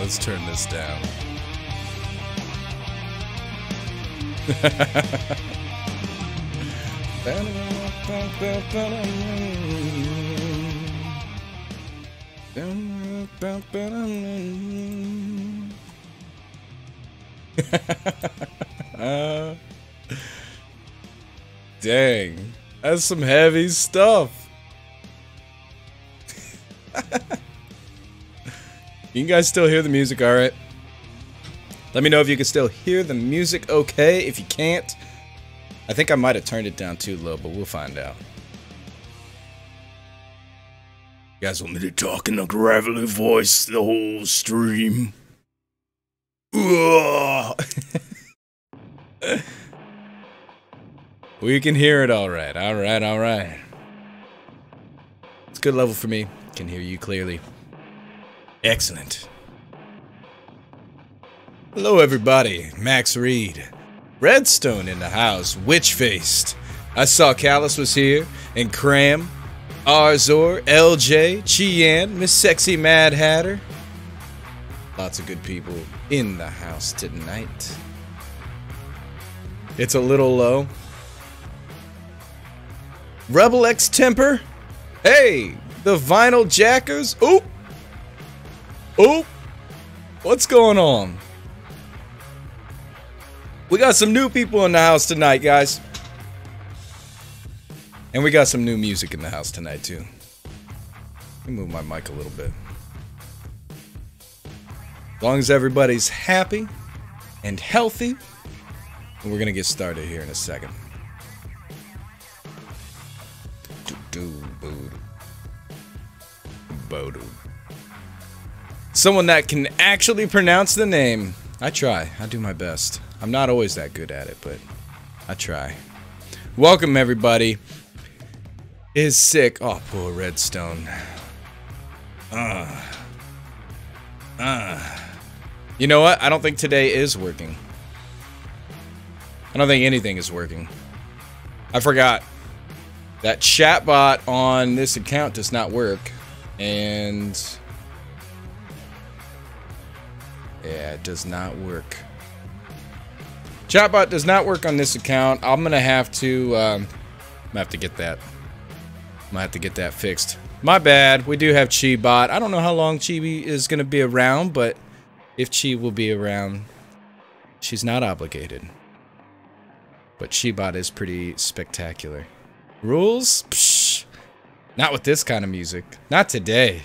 let's turn this down. Dang, that's some heavy stuff. You guys still hear the music all right? Let me know if you can still hear the music okay. If you can't, I think I might have turned it down too low, but we'll find out. You guys want me to talk in a gravelly voice the whole stream? We can hear it all right. All right, all right. It's a good level for me. Can hear you clearly. Excellent. Hello everybody, Max Reed. Redstone in the house, witch-faced. I saw Callus was here, and Cram, ArZor, LJ, Chian, Miss Sexy Mad Hatter. Lots of good people in the house tonight. It's a little low. Rebel X Temper. Hey, the Vinyl Jackers. Oop. Oop. What's going on? We got some new people in the house tonight, guys. And we got some new music in the house tonight, too. Let me move my mic a little bit. As long as everybody's happy and healthy, we're gonna get started here in a second. Someone that can actually pronounce the name. I try. I do my best. I'm not always that good at it, but I try. Welcome, everybody. Is sick. Oh, poor Redstone. You know what? I don't think today is working. I don't think anything is working. I forgot. That chatbot on this account does not work. And yeah, it does not work. Chatbot does not work on this account. I'm gonna have to get that. I'm gonna have to get that fixed. My bad. We do have Chi-Bot. I don't know how long Chi is gonna be around, but if Chi will be around, she's not obligated. But Chi-Bot is pretty spectacular. Rules? Psh, not with this kind of music. Not today.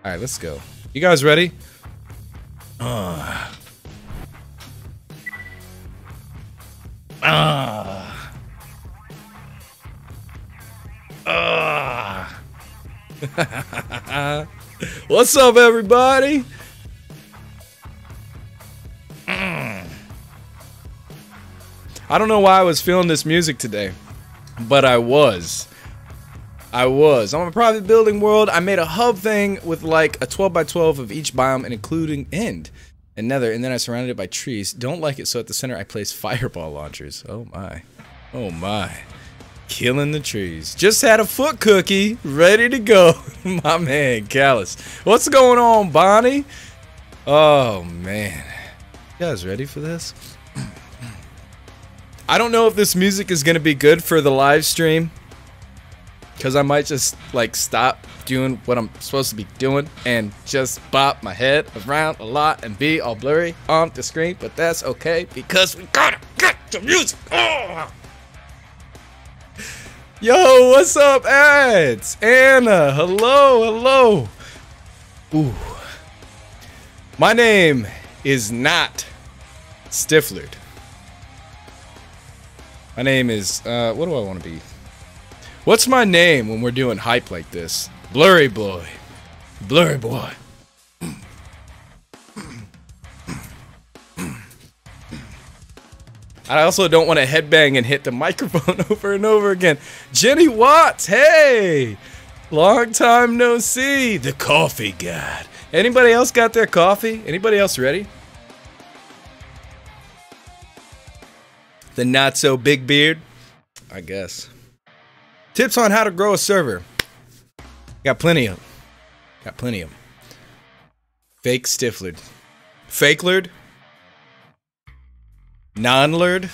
All right, let's go. You guys ready? What's up, everybody? I don't know why I was feeling this music today, but I was. On a private building world, I made a hub thing with like a 12x12 of each biome and including end and nether, and then I surrounded it by trees. Don't like it, so at the center I place fireball launchers. Oh my. Oh my. Killing the trees. Just had a foot cookie ready to go. My man, Callus. What's going on, Bonnie? Oh man. You guys ready for this? I don't know if this music is gonna be good for the live stream, because I might just like stop doing what I'm supposed to be doing and just bop my head around a lot and be all blurry on the screen, but that's okay because we gotta get the music. Oh. Yo, what's up, ads? Anna, hello. Ooh. My name is not Stifflered. My name is, what do I want to be? What's my name when we're doing hype like this? Blurry boy. Blurry boy. I also don't want to headbang and hit the microphone over and over again. Jenny Watts, hey! Long time no see. The coffee god. Anybody else got their coffee? Anybody else ready? The not so big beard? I guess. Tips on how to grow a server. Got plenty of them. Fake Stifflered. Fakelerd? Non-lerd?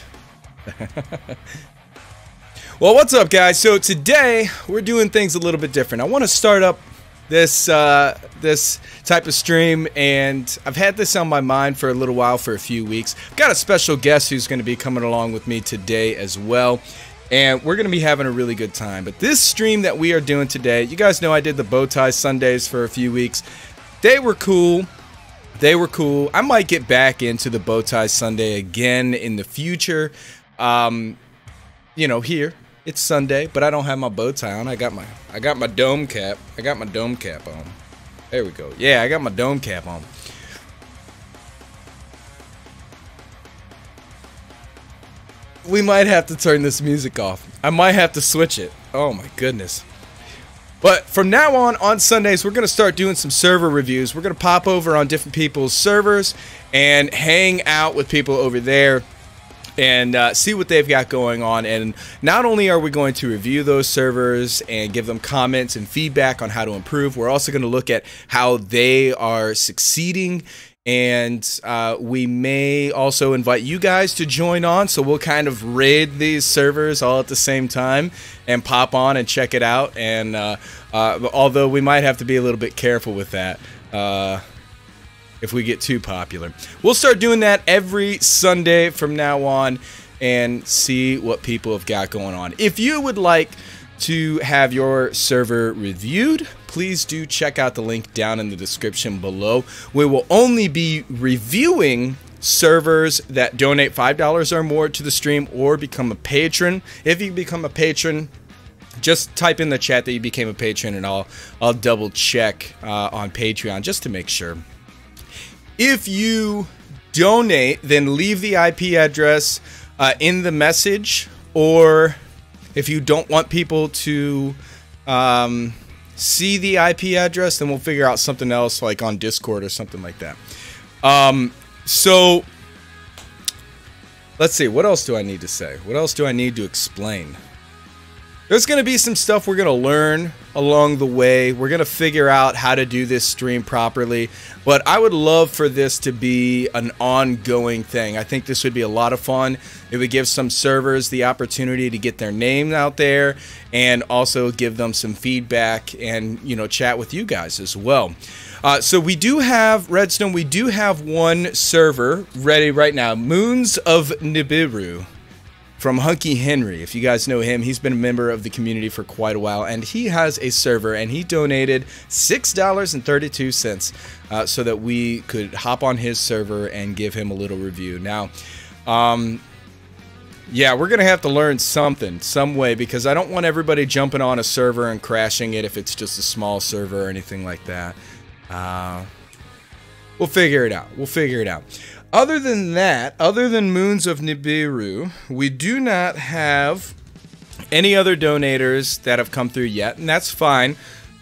Well, what's up, guys? So today we're doing things a little bit different. I want to start up this this type of stream, and I've had this on my mind for a little while, for a few weeks. I've got a special guest who's going to be coming along with me today as well, and we're going to be having a really good time. But this stream that we are doing today, you guys know I did the bow tie Sundays for a few weeks. They were cool. They were cool. I might get back into the bow tie Sunday again in the future. You know, here it's Sunday, but I don't have my bow tie on. I got my dome cap. I got my dome cap on. There we go. Yeah, I got my dome cap on. We might have to turn this music off. I might have to switch it. Oh my goodness. But from now on Sundays, we're going to start doing some server reviews. We're going to pop over on different people's servers and hang out with people over there and see what they've got going on. And not only are we going to review those servers and give them comments and feedback on how to improve, we're also going to look at how they are succeeding. And we may also invite you guys to join on, so we'll kind of raid these servers all at the same time and pop on and check it out. And although we might have to be a little bit careful with that if we get too popular. We'll start doing that every Sunday from now on and see what people have got going on. If you would like to have your server reviewed, please do check out the link down in the description below. We will only be reviewing servers that donate $5 or more to the stream or become a patron. If you become a patron, just type in the chat that you became a patron, and I'll double check on Patreon just to make sure. If you donate, then leave the IP address in the message, or if you don't want people to see the IP address, then we'll figure out something else, like on Discord or something like that. So let's see, what else do I need to say? What else do I need to explain? There's going to be some stuff we're going to learn along the way. We're going to figure out how to do this stream properly. But I would love for this to be an ongoing thing. I think this would be a lot of fun. It would give some servers the opportunity to get their name out there and also give them some feedback and, you know, chat with you guys as well. So we do have, Redstone, we do have one server ready right now. Moons of Nibiru from HunkyHenry. If you guys know him, he's been a member of the community for quite a while, and he has a server, and he donated $6.32 so that we could hop on his server and give him a little review. Now, yeah, we're gonna have to learn something, some way, because I don't want everybody jumping on a server and crashing it if it's just a small server or anything like that. We'll figure it out. We'll figure it out. Other than that, other than Moons of Nibiru, we do not have any other donators that have come through yet, and that's fine.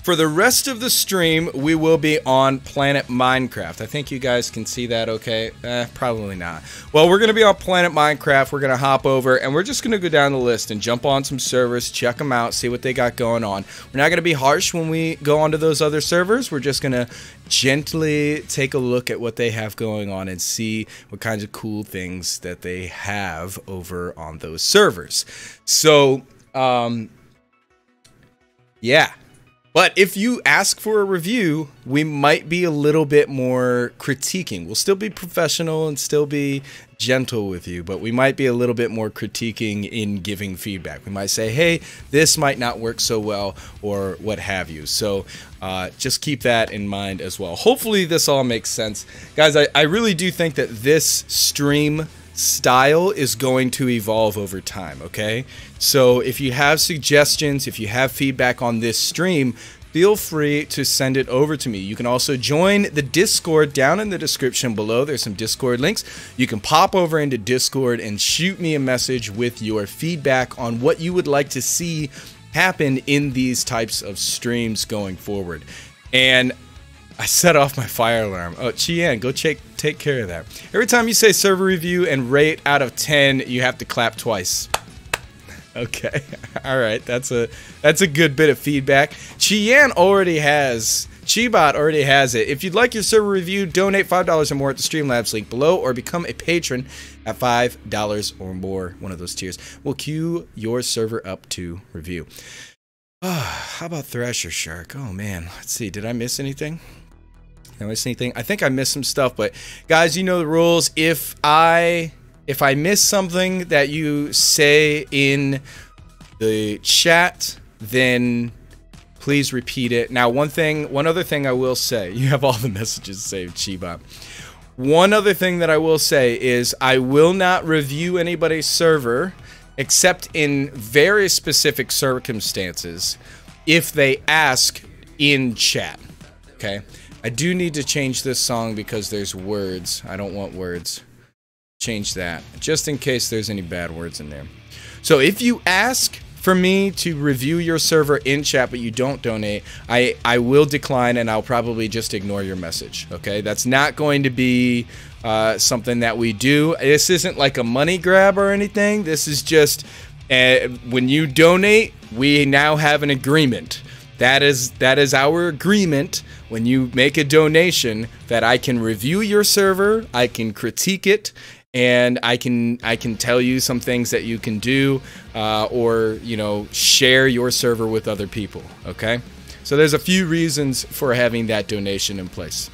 For the rest of the stream, we will be on PlanetMinecraft. I think you guys can see that okay? Probably not. Well, we're going to be on PlanetMinecraft. We're going to hop over, and we're just going to go down the list and jump on some servers, check them out, see what they got going on. We're not going to be harsh when we go onto those other servers. We're just going to gently take a look at what they have going on and see what kinds of cool things that they have over on those servers. So, yeah. But if you ask for a review, we might be a little bit more critiquing. We'll still be professional and still be gentle with you, but we might be a little bit more critiquing in giving feedback. We might say, hey, this might not work so well, or what have you. So just keep that in mind as well. Hopefully this all makes sense. Guys, I really do think that this stream style is going to evolve over time, okay? So if you have suggestions, if you have feedback on this stream, feel free to send it over to me. You can also join the Discord down in the description below. There's some Discord links. You can pop over into Discord and shoot me a message with your feedback on what you would like to see happen in these types of streams going forward. And I set off my fire alarm. Oh, Chien, go take care of that. Every time you say server review and rate out of 10, you have to clap twice. Okay, all right, that's a good bit of feedback. Chien already has Chibot already has it. If you'd like your server review, donate $5 or more at the Streamlabs link below, or become a patron at $5 or more. One of those tiers will queue your server up to review. How about Thresher Shark? Oh man, let's see. Did I miss anything? Did I miss anything? I think I missed some stuff, but guys, you know the rules. If I miss something that you say in the chat, then please repeat it. Now, one other thing I will say, you have all the messages saved, Chibot. One other thing that I will say is I will not review anybody's server except in very specific circumstances if they ask in chat. Okay? I do need to change this song because there's words. I don't want words. Change that just in case there's any bad words in there. So if you ask for me to review your server in chat but you don't donate, I will decline, and I'll probably just ignore your message. Okay, that's not going to be something that we do. This isn't like a money grab or anything. This is just when you donate, we now have an agreement. That is our agreement. When you make a donation, that I can review your server, I can critique it, and I can tell you some things that you can do, or you know, share your server with other people. Okay, so there's a few reasons for having that donation in place.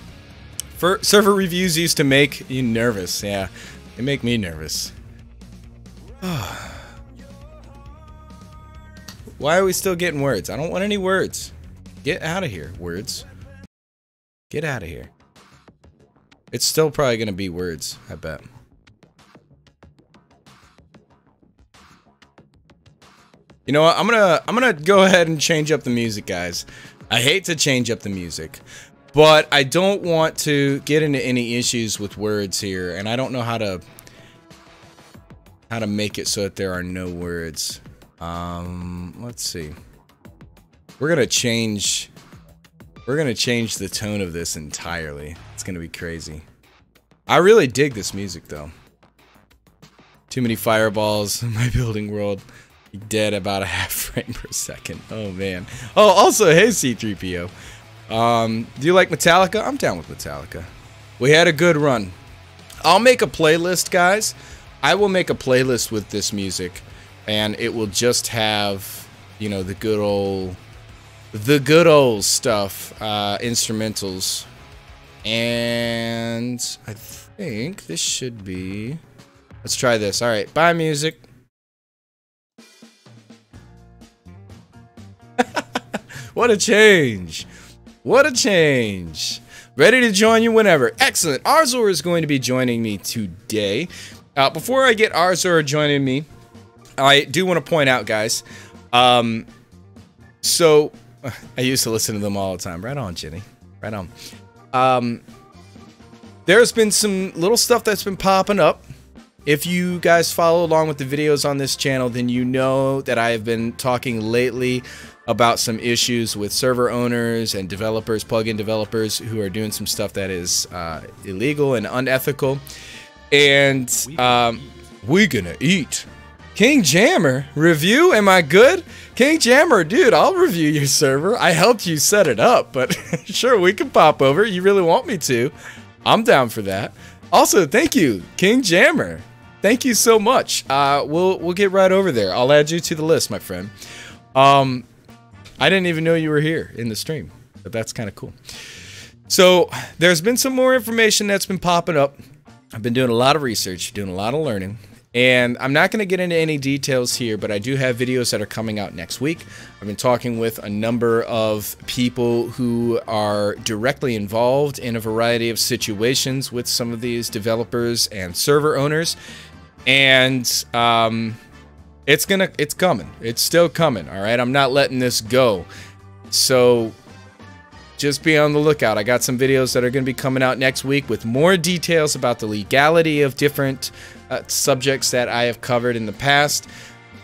Server reviews used to make you nervous. Yeah, they make me nervous. Why are we still getting words? I don't want any words. Get out of here, words. Get out of here. It's still probably gonna be words, I bet. You know what? I'm gonna go ahead and change up the music, guys. I hate to change up the music, but I don't want to get into any issues with words here, and I don't know how to make it so that there are no words. Let's see. We're gonna change the tone of this entirely. It's gonna be crazy. I really dig this music though. Too many fireballs in my building world. Dead about a half frame per second. Oh man. Oh, also, hey C3PO. Do you like Metallica? I'm down with Metallica. We had a good run. I'll make a playlist, guys. I will make a playlist with this music, and it will just have, you know, the good old stuff, instrumentals. And I think this should be. Let's try this. All right, bye music. What a change. What a change. Ready to join you whenever. Excellent. ArZor is going to be joining me today. Before I get ArZor joining me, I do want to point out, guys. So, I used to listen to them all the time. Right on, Jenny. Right on. There's been some little stuff that's been popping up. If you guys follow along with the videos on this channel, then you know that I have been talking lately about some issues with server owners and developers, plugin developers, who are doing some stuff that is illegal and unethical. And we gonna eat. King Jammer review? Am I good? King Jammer, dude, I'll review your server. I helped you set it up, but sure, we can pop over. You really want me to? I'm down for that. Also, thank you, King Jammer. Thank you so much. We'll get right over there. I'll add you to the list, my friend. I didn't even know you were here in the stream, but that's kind of cool. So there's been some more information that's been popping up. I've been doing a lot of research, doing a lot of learning, and I'm not going to get into any details here, but I do have videos that are coming out next week. I've been talking with a number of people who are directly involved in a variety of situations with some of these developers and server owners, and it's coming. It's still coming, all right? I'm not letting this go. So just be on the lookout. I got some videos that are going to be coming out next week with more details about the legality of different subjects that I have covered in the past,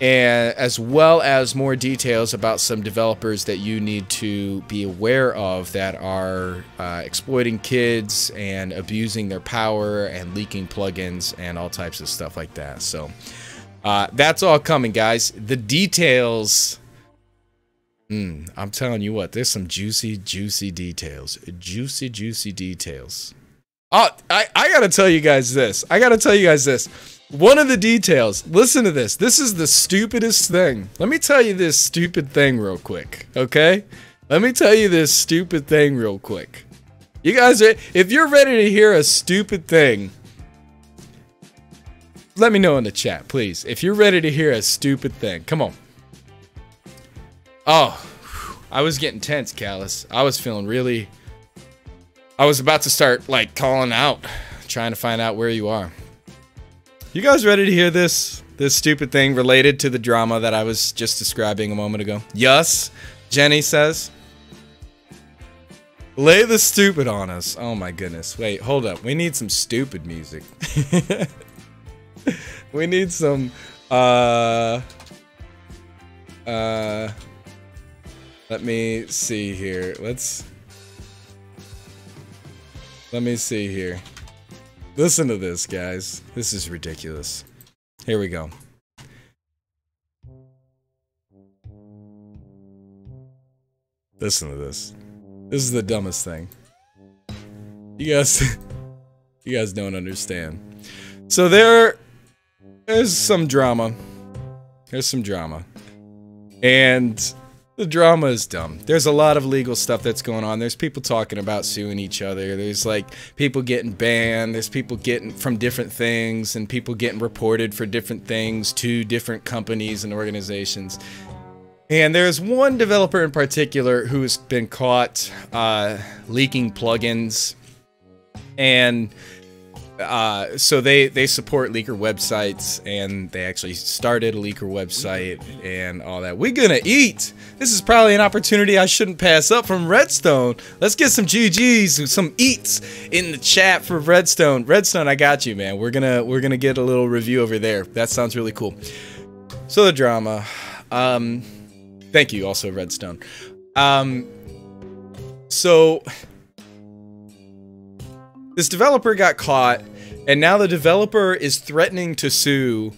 and as well as more details about some developers that you need to be aware of that are exploiting kids and abusing their power and leaking plugins and all types of stuff like that. So that's all coming, guys. The details I'm telling you what, there's some juicy details. Juicy details. Oh, I gotta tell you guys this. One of the details, listen to this. This is the stupidest thing. Let me tell you this stupid thing real quick, okay? Let me tell you this stupid thing real quick. You guys, if you're ready to hear a stupid thing, let me know in the chat, please. If you're ready to hear a stupid thing, come on. Oh, I was getting tense, Callus. I was feeling really... I was about to start, like, calling out, trying to find out where you are. You guys ready to hear this stupid thing related to the drama that I was just describing a moment ago? Yes, Jenny says. Lay the stupid on us. Oh my goodness. Wait, hold up. We need some stupid music. We need some, let me see here. Let me see here. Listen to this, guys. This is ridiculous. Here we go. Listen to this. This is the dumbest thing. You guys don't understand. So there's some drama. There's some drama. And the drama is dumb. There's a lot of legal stuff that's going on. There's people talking about suing each other. There's like people getting banned. There's people getting from different things and people getting reported for different things to different companies and organizations. And there's one developer in particular who's been caught leaking plugins. And so they support leaker websites, and they actually started a leaker website and all that. We're gonna eat. This is probably an opportunity I shouldn't pass up from Redstone. Let's get some GGs, some eats in the chat for Redstone. Redstone, I got you, man. We're gonna get a little review over there. That sounds really cool. So the drama. Thank you, also Redstone. So this developer got caught, and now the developer is threatening to sue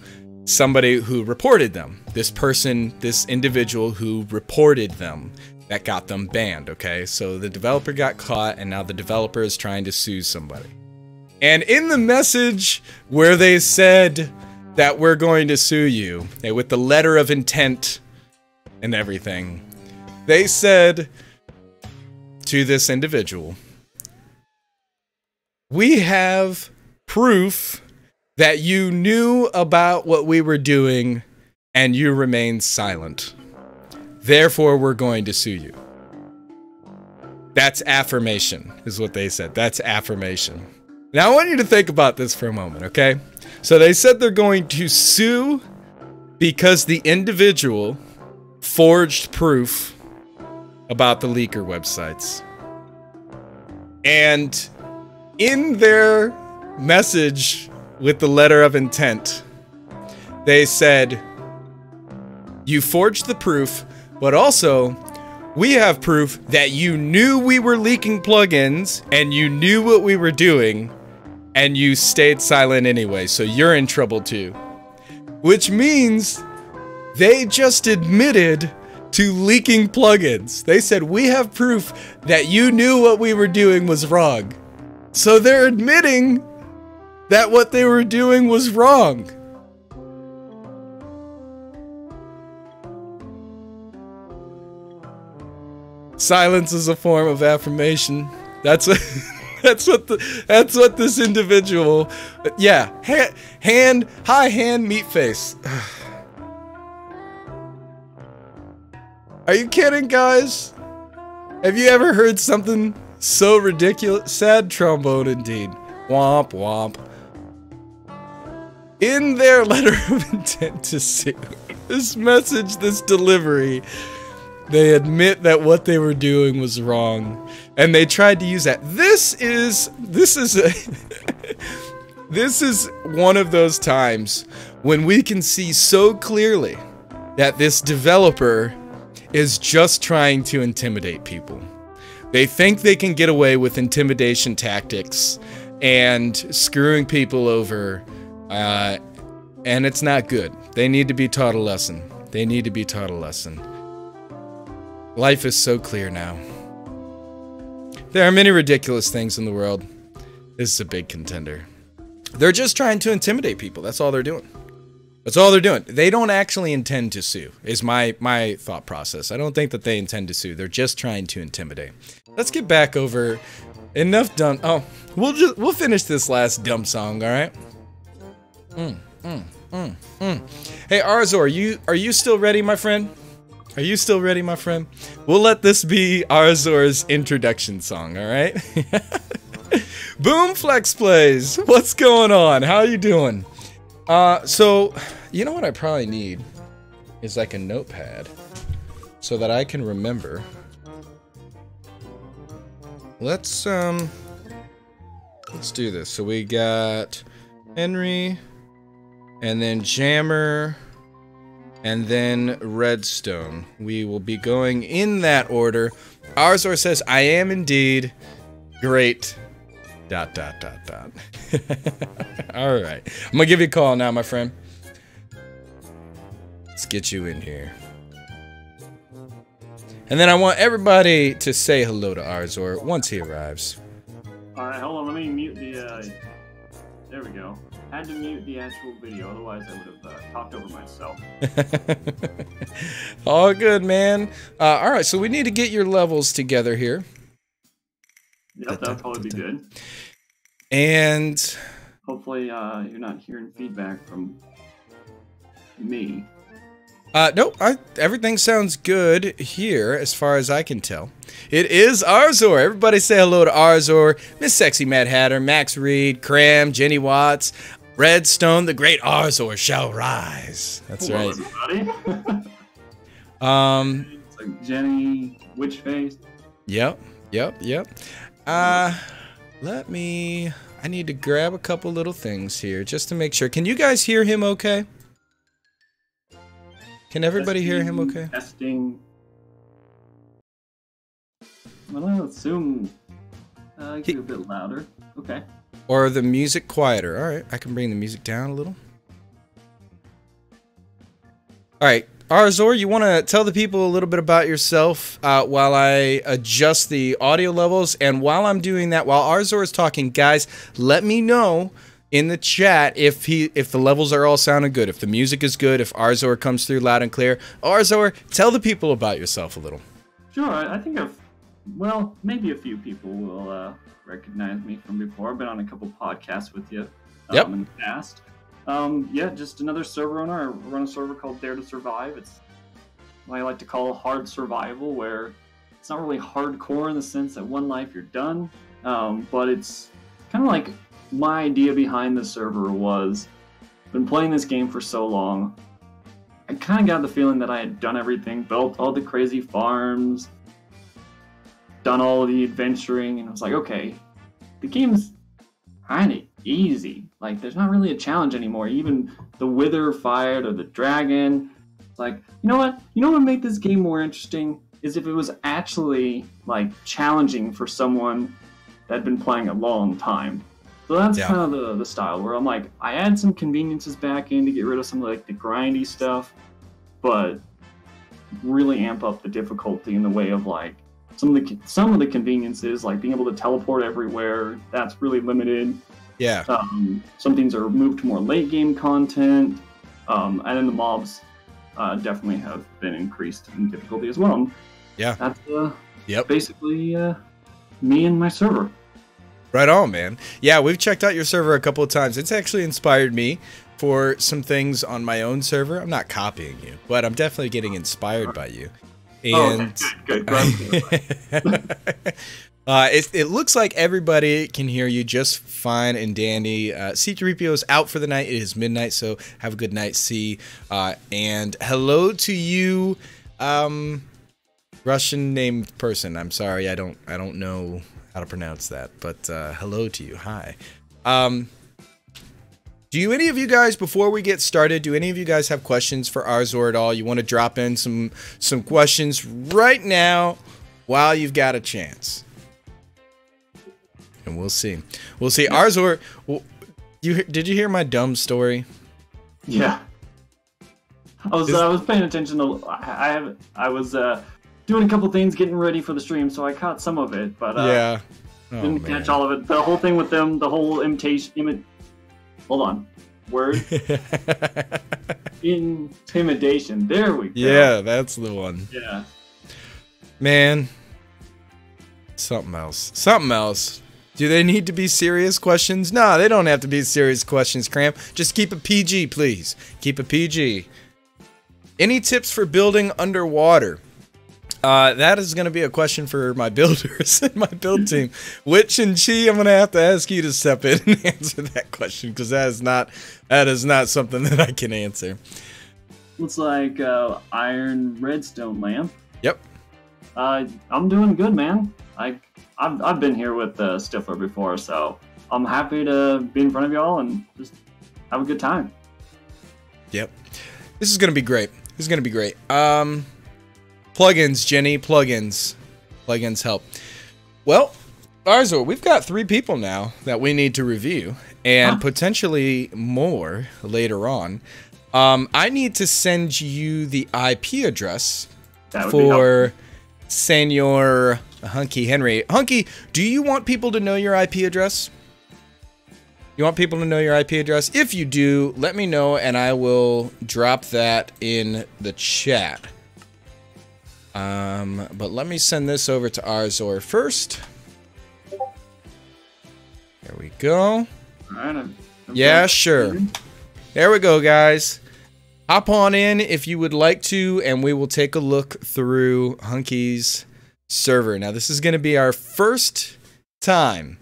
somebody who reported them. This person, this individual who reported them, that got them banned, okay? So the developer got caught, and now the developer is trying to sue somebody. And in the message where they said that we're going to sue you, with the letter of intent and everything, they said to this individual, "We have proof that you knew about what we were doing and you remained silent. Therefore, we're going to sue you." That's affirmation, is what they said. That's affirmation. Now, I want you to think about this for a moment, okay? So they said they're going to sue because the individual forged proof about the leaker websites. And in their message with the letter of intent, they said, "You forged the proof, but also we have proof that you knew we were leaking plugins and you knew what we were doing and you stayed silent anyway, so you're in trouble too." Which means they just admitted to leaking plugins. They said, "We have proof that you knew what we were doing was wrong." So they're admitting that what they were doing was wrong. Silence is a form of affirmation. That's what that's what this individual, yeah, hi hand meat face. Are you kidding, guys? Have you ever heard something so ridiculous? Sad trombone indeed. Womp womp. In their letter of intent to sue, this message, this delivery, they admit that what they were doing was wrong, and they tried to use that. This is one of those times when we can see so clearly that this developer is just trying to intimidate people. They think they can get away with intimidation tactics and screwing people over, and it's not good. They need to be taught a lesson. They need to be taught a lesson. Life is so clear now. There are many ridiculous things in the world. This is a big contender. They're just trying to intimidate people. That's all they're doing. That's all they're doing. They don't actually intend to sue, is my thought process. I don't think that they intend to sue. They're just trying to intimidate. Let's get back over enough dumb. Oh, we'll finish this last dumb song, all right? Hey, ArZor, are you still ready, my friend? Are you still ready, my friend? We'll let this be ArZor's introduction song, all right? Boom Flex Plays. What's going on? How you doing? So, you know what I probably need is like a notepad so that I can remember. Let's do this. So we got Henry, and then Jammer, and then Redstone. We will be going in that order. ArZor says, I am indeed great. ... Alright. I'm gonna give you a call now, my friend. Let's get you in here. And then I want everybody to say hello to ArZor once he arrives. Alright, hold on, let me mute the, there we go. I had to mute the actual video, otherwise I would have talked over myself. All good, man. Alright, so we need to get your levels together here. Yep, that'll probably be good. And hopefully you're not hearing feedback from me. Nope, everything sounds good here as far as I can tell. It is ArZor. Everybody say hello to ArZor, Miss Sexy Mad Hatter, Max Reed, Cram, Jenny Watts, Redstone, the great ArZor shall rise. That's hello, right. Everybody. It's like Jenny, Witchface. Yep. I need to grab a couple little things here just to make sure. Can you guys hear him okay? Can everybody hear him okay? Testing. I'm gonna assume get a bit louder. Okay. Or the music quieter. Alright, I can bring the music down a little. Alright, ArZor, you want to tell the people a little bit about yourself while I adjust the audio levels? And while I'm doing that, while ArZor is talking, guys, let me know in the chat if the levels are all sounding good, if the music is good, if ArZor comes through loud and clear. ArZor, tell the people about yourself a little. Sure, I think well, maybe a few people will recognize me from before. I've been on a couple podcasts with you in the past. Yeah, just another server owner. I run a server called Dare to Survive. It's what I like to call hard survival, where it's not really hardcore in the sense that one life you're done, but it's kind of like my idea behind the server was, been playing this game for so long, I kind of got the feeling that I had done everything, built all the crazy farms, done all of the adventuring, and I was like, okay, the game's kind of easy. Like, there's not really a challenge anymore. Even the Wither fight or the dragon. It's like, you know what? You know what would make this game more interesting is if it was actually, like, challenging for someone that had been playing a long time. So that's kind of the style where I'm like, I add some conveniences back in to get rid of some of, like, the grindy stuff, but really amp up the difficulty in the way of, like, some of the conveniences, like being able to teleport everywhere. That's really limited. Yeah. Some things are moved to more late game content, and then the mobs definitely have been increased in difficulty as well. Yeah. That's basically me and my server. Right on, man. Yeah, we've checked out your server a couple of times. It's actually inspired me for some things on my own server. I'm not copying you, but I'm definitely getting inspired by you. And good. it looks like everybody can hear you just fine and dandy. C3PO's out for the night. It is midnight, so have a good night, C. And hello to you, Russian named person. I'm sorry, I don't know how to pronounce that, but hello to you. Hi. Do any of you guys, before we get started, do any of you guys have questions for ArZor at all? You want to drop in some questions right now while you've got a chance? And we'll see. We'll see. Yeah. ArZor, did you hear my dumb story? Yeah. I was paying attention to. I was doing a couple things, getting ready for the stream, so I caught some of it, but yeah, didn't catch all of it. The whole thing with them, the whole hold on, word intimidation. There we go. Yeah, that's the one. Yeah, man. Something else. Something else. Do they need to be serious questions? No, they don't have to be serious questions, Cramp. Just keep it PG, please. Keep it PG. Any tips for building underwater? That is going to be a question for my builders and my build team. Witch and Chi, I'm going to have to ask you to step in and answer that question, because that is not something that I can answer. Looks like iron redstone lamp. Yep. I'm doing good, man. I've been here with Stifflered before, so I'm happy to be in front of y'all and just have a good time. Yep. This is going to be great. This is going to be great. Plugins, Jenny, plugins. Plugins help. Well, ArZor, we've got 3 people now that we need to review, and potentially more later on. I need to send you the IP address for Senor HunkyHenry. Hunky, do you want people to know your IP address? You want people to know your IP address? If you do, let me know and I will drop that in the chat. But let me send this over to ArZor first. There we go. Alright, yeah, sure. There we go, guys. Hop on in if you would like to, and we will take a look through Hunky's server. Now, this is going to be our first time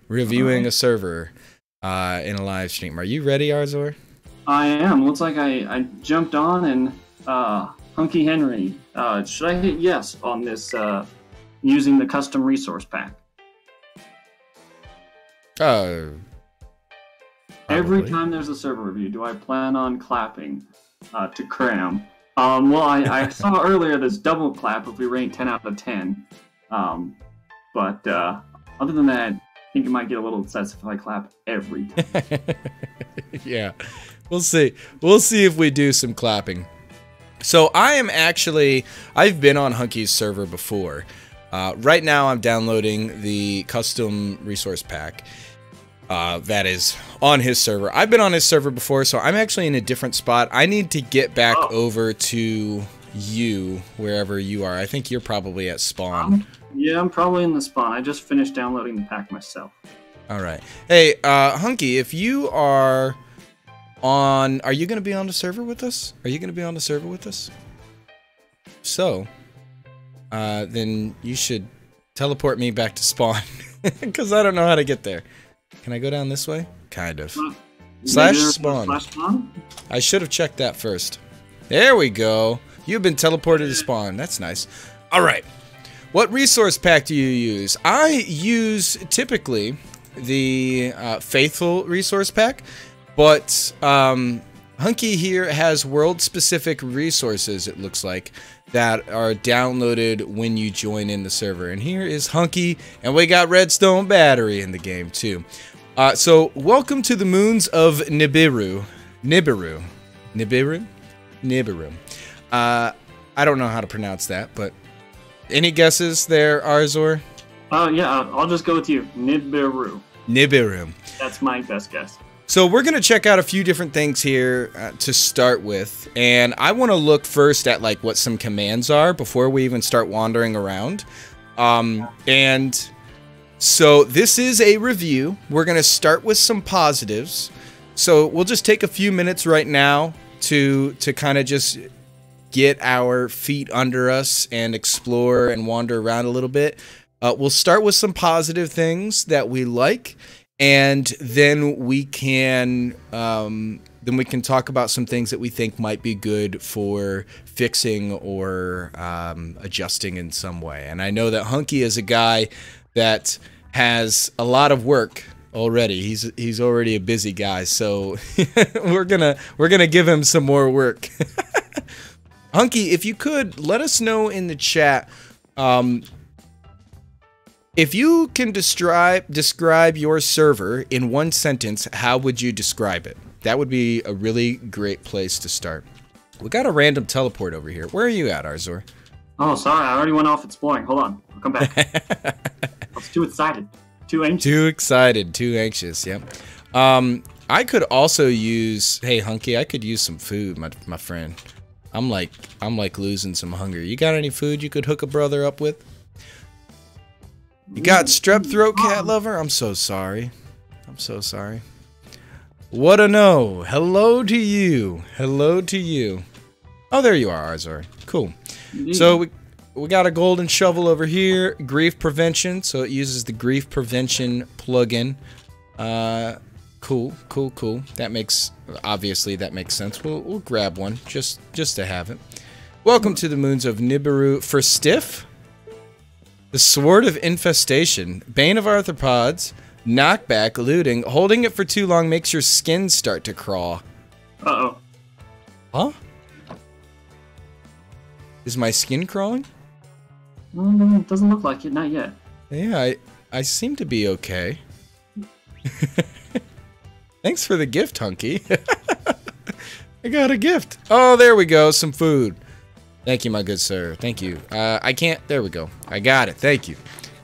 reviewing a server in a live stream. Are you ready, ArZor? I am. Looks like I jumped on, and HunkyHenry, should I hit yes on this using the custom resource pack? Every time there's a server review, do I plan on clapping to cram? Well, I saw earlier this double clap if we rank 10 out of 10. But other than that, I think it might get a little obsessive if I clap every time. Yeah, we'll see. We'll see if we do some clapping. So I've been on Hunky's server before. Right now I'm downloading the custom resource pack. That is on his server. I've been on his server before, so I'm actually in a different spot. I need to get back over to you, wherever you are. I think you're probably at spawn. Yeah, I'm probably in the spawn. I just finished downloading the pack myself. All right. Hey, Hunky, if you are on... Are you going to be on the server with us? Are you going to be on the server with us? So, then you should teleport me back to spawn, because I don't know how to get there. Can I go down this way? Kind of. Slash spawn. I should have checked that first. There we go. You've been teleported to spawn. That's nice. All right. What resource pack do you use? I use typically the Faithful resource pack, but Hunky here has world-specific resources, it looks like, that are downloaded when you join in the server. And here is Hunky, and we got RedstoneBattery in the game too. So welcome to the moons of Nibiru. Nibiru. I don't know how to pronounce that, but any guesses there, ArZor? Yeah, I'll just go with you. Nibiru. Nibiru. That's my best guess. So we're going to check out a few different things here to start with, and I want to look first at like what some commands are before we even start wandering around. And so this is a review. We're going to start with some positives. So we'll just take a few minutes right now to kind of just get our feet under us and explore and wander around a little bit. We'll start with some positive things that we like. And then we can talk about some things that we think might be good for fixing or adjusting in some way. And I know that Hunky is a guy that has a lot of work already. He's already a busy guy, so we're gonna give him some more work. Hunky, if you could let us know in the chat. If you can describe your server in one sentence, how would you describe it? That would be a really great place to start. We got a random teleport over here. Where are you at, ArZor? Oh, sorry, I already went off exploring. Hold on, I'll come back. I was too excited, too anxious. Too excited, too anxious. Yep. I could also use. Hey, Hunky, I could use some food, my friend. I'm like losing some hunger. You got any food you could hook a brother up with? You got strep throat, cat lover? I'm so sorry. I'm so sorry. What a no. Hello to you. Hello to you. Oh, there you are, ArZor. Cool. Indeed. So we got a golden shovel over here. Grief prevention. So it uses the grief prevention plugin. Cool. That makes sense. We'll grab one just to have it. Welcome to the moons of Nibiru. For Stiff, the Sword of Infestation, Bane of Arthropods, knockback, looting. Holding it for too long makes your skin start to crawl. Uh-oh. Huh? Is my skin crawling? It doesn't look like it, not yet. Yeah, I seem to be okay. Thanks for the gift, Hunky. I got a gift. Oh, there we go. Some food. Thank you, my good sir. Thank you. I can't. There we go. I got it. Thank you.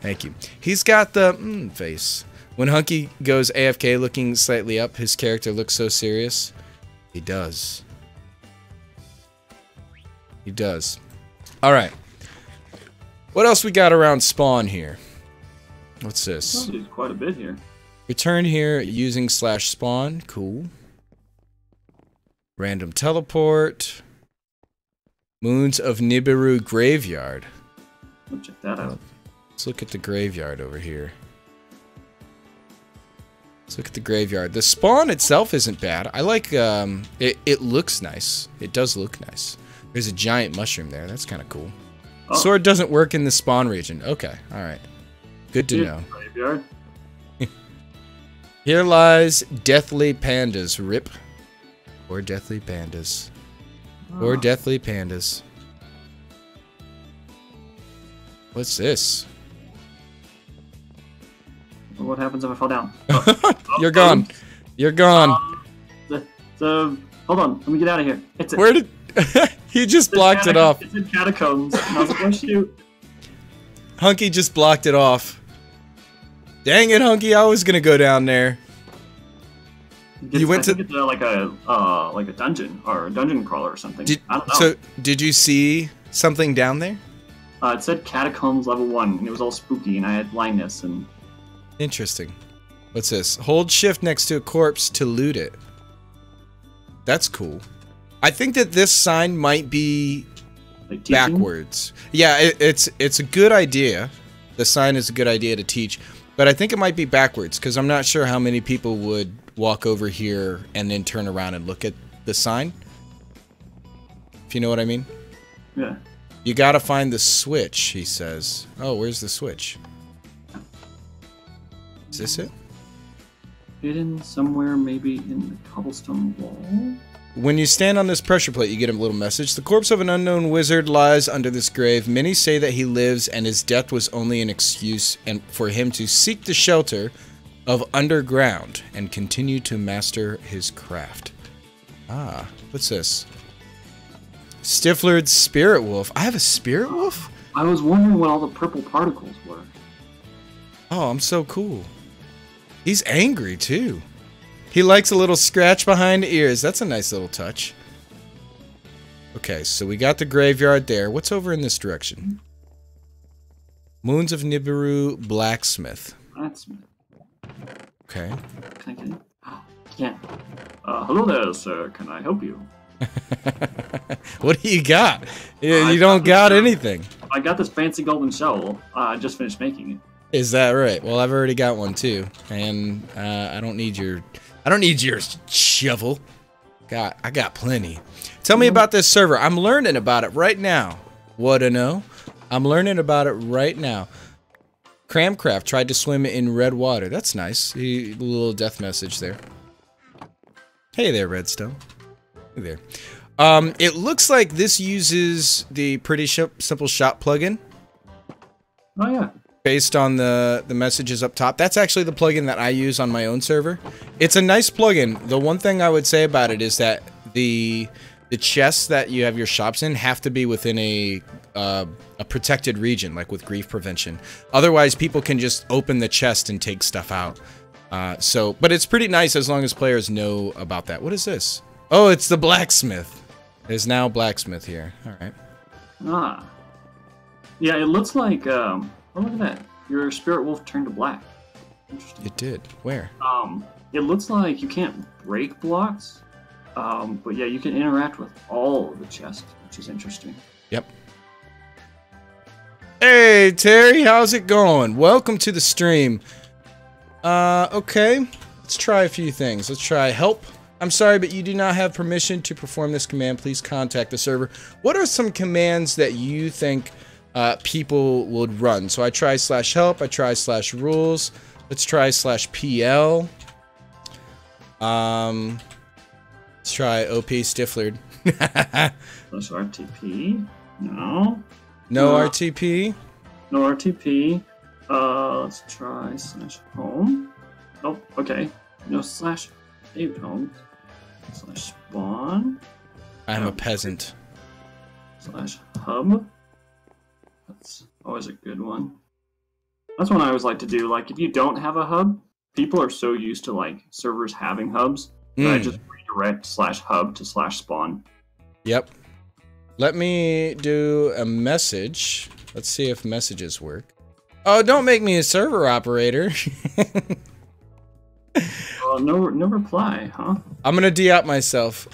Thank you. He's got the face. When Hunky goes AFK looking slightly up, his character looks so serious. He does. He does. All right. What else we got around spawn here? What's this? Oh, there's quite a bit here. Return here using /spawn. Cool. Random teleport. Moons of Nibiru graveyard. I'll check that out. Let's look at the graveyard over here. Let's look at the graveyard. The spawn itself isn't bad. I like, it looks nice. It does look nice. There's a giant mushroom there. That's kind of cool. Oh. Sword doesn't work in the spawn region. Okay, alright. Good to know. Graveyard. Here lies deathly pandas. Rip. Or deathly pandas. Or deathly pandas. What's this? What happens if I fall down? You're gone. You're gone. Hold on. Let me get out of here. It's Where did... He just blocked it off. It's in catacombs. And I was like, oh, shoot. Hunky just blocked it off. Dang it, Hunky! I was gonna go down there. You went to like a dungeon or a dungeon crawler or something. I don't know. So did you see something down there? It said catacombs level 1, and it was all spooky, and I had blindness and. Interesting. What's this? Hold shift next to a corpse to loot it. That's cool. I think that this sign might be like backwards. Yeah, it's a good idea. The sign is a good idea to teach. But I think it might be backwards, because I'm not sure how many people would walk over here and then turn around and look at the sign. If you know what I mean? Yeah. You gotta find the switch, he says. Oh, where's the switch? Is this it? Hidden somewhere, maybe in the cobblestone wall? When you stand on this pressure plate, you get a little message. The corpse of an unknown wizard lies under this grave. Many say that he lives and his death was only an excuse for him to seek the shelter of underground and continue to master his craft. Ah, what's this? Stifflered's spirit wolf. I have a spirit wolf? I was wondering what all the purple particles were. Oh, I'm so cool. He's angry, too. He likes a little scratch behind the ears. That's a nice little touch. Okay, so we got the graveyard there. What's over in this direction? Moons of Nibiru blacksmith. Blacksmith. Okay. Can I get it? Yeah. Hello there, sir. Can I help you? What do you got? You don't got anything. I got this fancy golden shovel. I just finished making it. Is that right? Well, I've already got one too, and I don't need your shovel. I got plenty. Tell me about this server. I'm learning about it right now. What to know? I'm learning about it right now. Cramcraft tried to swim in red water. That's nice. A little death message there. Hey there, Redstone. Hey there. It looks like this uses the Pretty Simple Shop plugin. Oh yeah. Based on the messages up top. That's actually the plugin that I use on my own server. It's a nice plugin. The one thing I would say about it is that the chests that you have your shops in have to be within a a protected region, like with grief prevention. Otherwise, people can just open the chest and take stuff out. But it's pretty nice as long as players know about that. What is this? Oh, it's the blacksmith. There's now blacksmith here. All right. Ah. Yeah, it looks like, oh, look at that. Your spirit wolf turned to black. Interesting. It did. Where? It looks like you can't break blocks, but yeah, you can interact with all of the chests, which is interesting. Yep. Hey, Terry, how's it going? Welcome to the stream. Okay. Let's try a few things. Let's try help. I'm sorry, but you do not have permission to perform this command. Please contact the server. What are some commands that you think people would run? So I try /help. I try /rules. Let's try /pl. Let's try OP Stifflered. /RTP. No. No RTP. No RTP. Let's try /home. Oh, okay. No /saved home. /spawn. I'm a peasant. /hub. That's always a good one. That's one I always like to do. Like, if you don't have a hub, people are so used to, like, servers having hubs that I just redirect /hub to /spawn. Yep. Let me do a message. Let's see if messages work. Oh, don't make me a server operator. No reply, huh? I'm gonna de-out myself.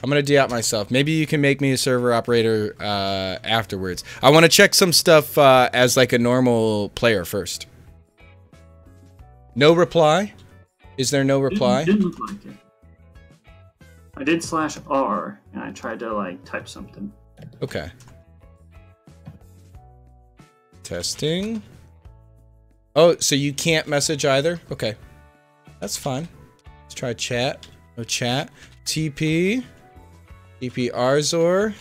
Maybe you can make me a server operator afterwards. I want to check some stuff as like a normal player first. No reply? Is there no reply? Didn't look like it. I did /r and I tried to like type something. Okay. Testing. Oh, so you can't message either? Okay. That's fine. Let's try chat. No chat. TP. TP ArZor.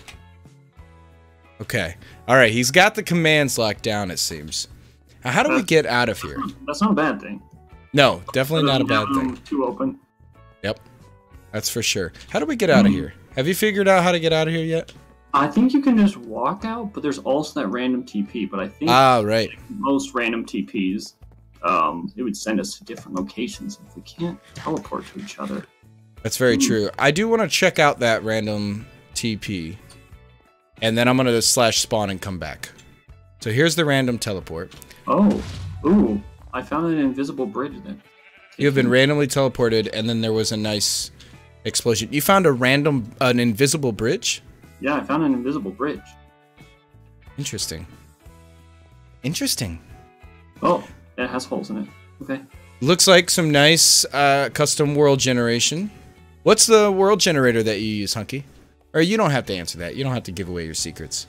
Okay. Alright, he's got the commands locked down, it seems. Now, how do we get out of here? That's not a bad thing. No, definitely not a bad thing. Too open. Yep. That's for sure. How do we get out of here? Have you figured out how to get out of here yet? I think you can just walk out, but there's also that random TP. But I think right. Like most random TPs, it would send us to different locations if we can't teleport to each other. That's very true. I do want to check out that random TP, and then I'm going to /spawn and come back. So here's the random teleport. Oh, ooh! I found an invisible bridge then. You have been randomly teleported, and then there was a nice explosion. You found an invisible bridge? Yeah, I found an invisible bridge. Interesting. Interesting. Oh, it has holes in it. Okay. Looks like some nice custom world generation. What's the world generator that you use, Hunky? Or you don't have to answer that. You don't have to give away your secrets.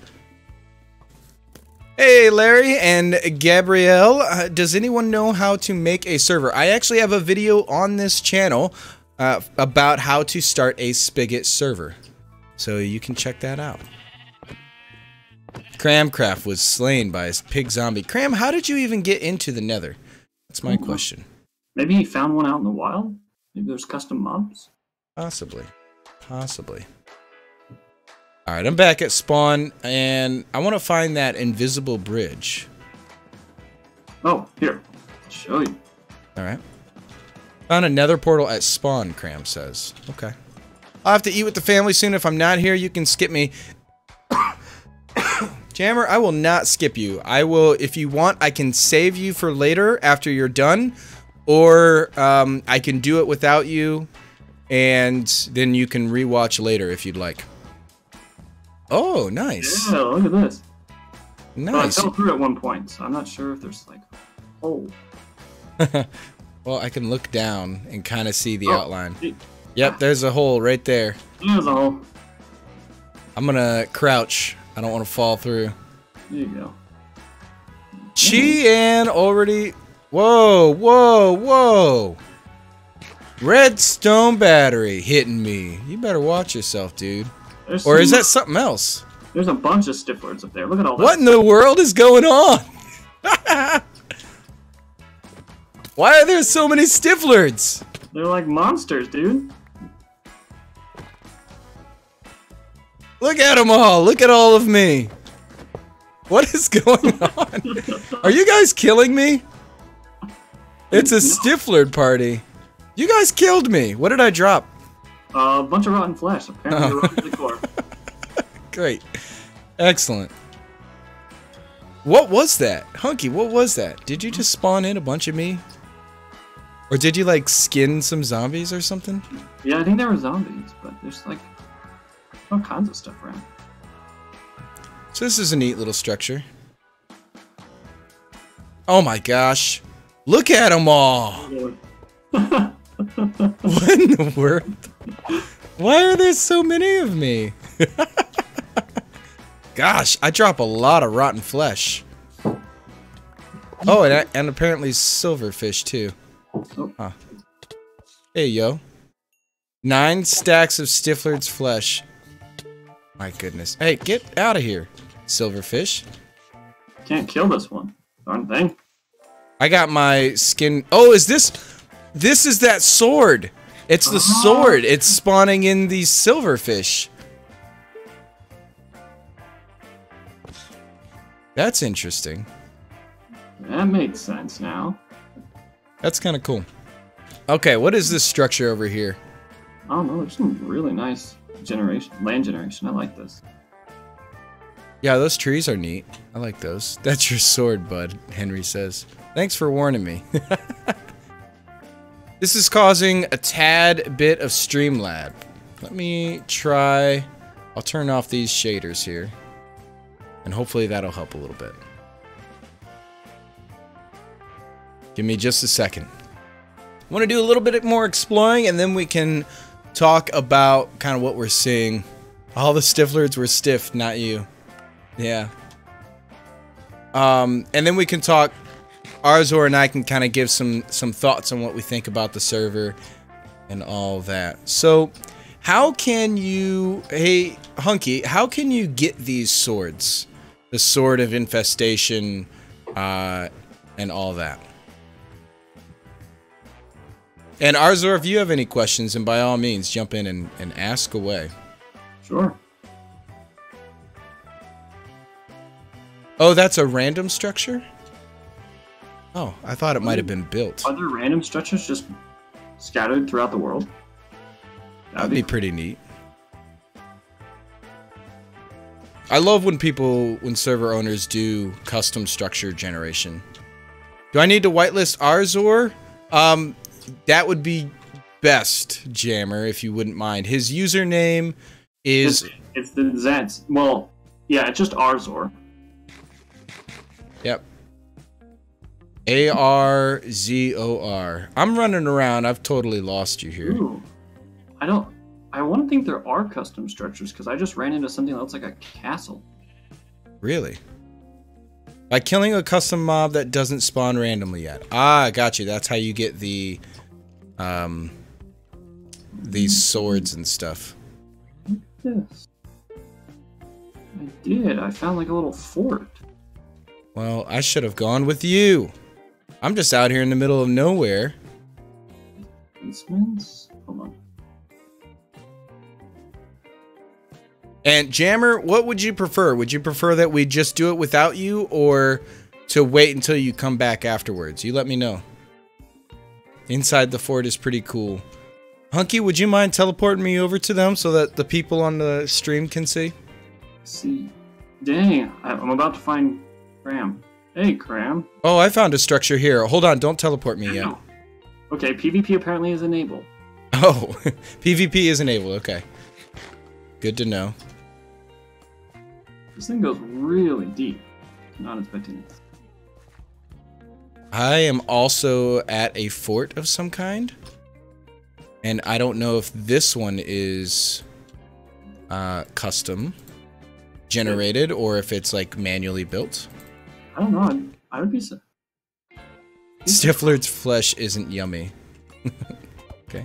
Hey, Larry and Gabrielle. Does anyone know how to make a server? I actually have a video on this channel about how to start a Spigot server. So you can check that out. Cramcraft was slain by a pig zombie. Cram, how did you even get into the nether? That's my question. Maybe he found one out in the wild? Maybe there's custom mobs? Possibly. Possibly. Alright, I'm back at spawn, and I want to find that invisible bridge. Oh, here. I'll show you. Alright. Found a nether portal at spawn, Cram says. Okay. I'll have to eat with the family soon. If I'm not here, you can skip me. Jammer, I will not skip you. I will, if you want, I can save you for later after you're done. Or I can do it without you, and then you can rewatch later if you'd like. Oh, nice. Yeah, look at this. Nice. I fell through at one point, so I'm not sure if there's like a hole. Well, I can look down and kind of see the outline. Yep, there's a hole right there. There's a hole. I'm gonna crouch. I don't want to fall through. There you go. Chi-An already... Whoa, whoa, whoa. RedstoneBattery hitting me. You better watch yourself, dude. Or is that something else? There's a bunch of Stifflers up there. Look at all that. What in the world is going on? Why are there so many Stifflers? They're like monsters, dude. Look at them all. Look at all of me. What is going on? Are you guys killing me? It's a Stifflered party. You guys killed me. What did I drop? A bunch of rotten flesh. Apparently, rotten to the core. Great. Excellent. What was that? Hunky, what was that? Did you just spawn in a bunch of me? Or did you, like, skin some zombies or something? Yeah, I think there were zombies, but there's, like, all kinds of stuff around. So this is a neat little structure. Oh my gosh. Look at them all! What in the world? Why are there so many of me? Gosh, I drop a lot of rotten flesh. Oh, and apparently silverfish too. Huh. Hey, yo. 9 stacks of Stifflered's flesh. My goodness. Hey, get out of here, silverfish. Can't kill this one. Darn thing. I got my skin. Oh, is this? This is that sword. It's the sword. It's spawning in these silverfish. That's interesting. That makes sense now. That's kind of cool. Okay, what is this structure over here? I don't know. There's some really nice land generation. I like this. Yeah, those trees are neat. I like those. That's your sword, bud, Henry says. Thanks for warning me. This is causing a tad bit of stream lag. Let me try. I'll turn off these shaders here. And hopefully that'll help a little bit. Give me just a second. I want to do a little bit more exploring, and then we can talk about kind of what we're seeing. All the Stifflereds were stiff, not you. Yeah. And then we can talk. ArZor and I can kind of give some thoughts on what we think about the server and all that. So, how can you, hey Hunky, how can you get these swords? The Sword of Infestation, and all that. And ArZor, if you have any questions, and by all means, jump in and ask away. Sure. Oh, that's a random structure? Oh, I thought it might have been built. Are there random structures just scattered throughout the world? That'd be pretty neat. I love when server owners do custom structure generation. Do I need to whitelist ArZor? That would be best, Jammer, if you wouldn't mind. His username is... It's the Zeds. Well, yeah, it's just ArZor. Yep. ArZor. I'm running around. I've totally lost you here. Ooh. I want to think there are custom structures, because I just ran into something that looks like a castle. Really? By killing a custom mob that doesn't spawn randomly yet. Ah, got you. That's how you get the... these swords and stuff. Yes. I did. I found like a little fort. Well, I should have gone with you. I'm just out here in the middle of nowhere. Basements? Hold on. And Jammer, what would you prefer? Would you prefer that we just do it without you, or to wait until you come back afterwards? You let me know. Inside the fort is pretty cool. Hunky, would you mind teleporting me over to them so that the people on the stream can see? See. Dang, I'm about to find Cram. Hey, Cram. Oh, I found a structure here. Hold on, don't teleport me yet. Okay, PvP apparently is enabled. Oh, PvP is enabled, okay. Good to know. This thing goes really deep. Not expecting it. I am also at a fort of some kind. And I don't know if this one is custom generated or if it's like manually built. I don't know. I would be so. Stifflered's flesh isn't yummy. Okay.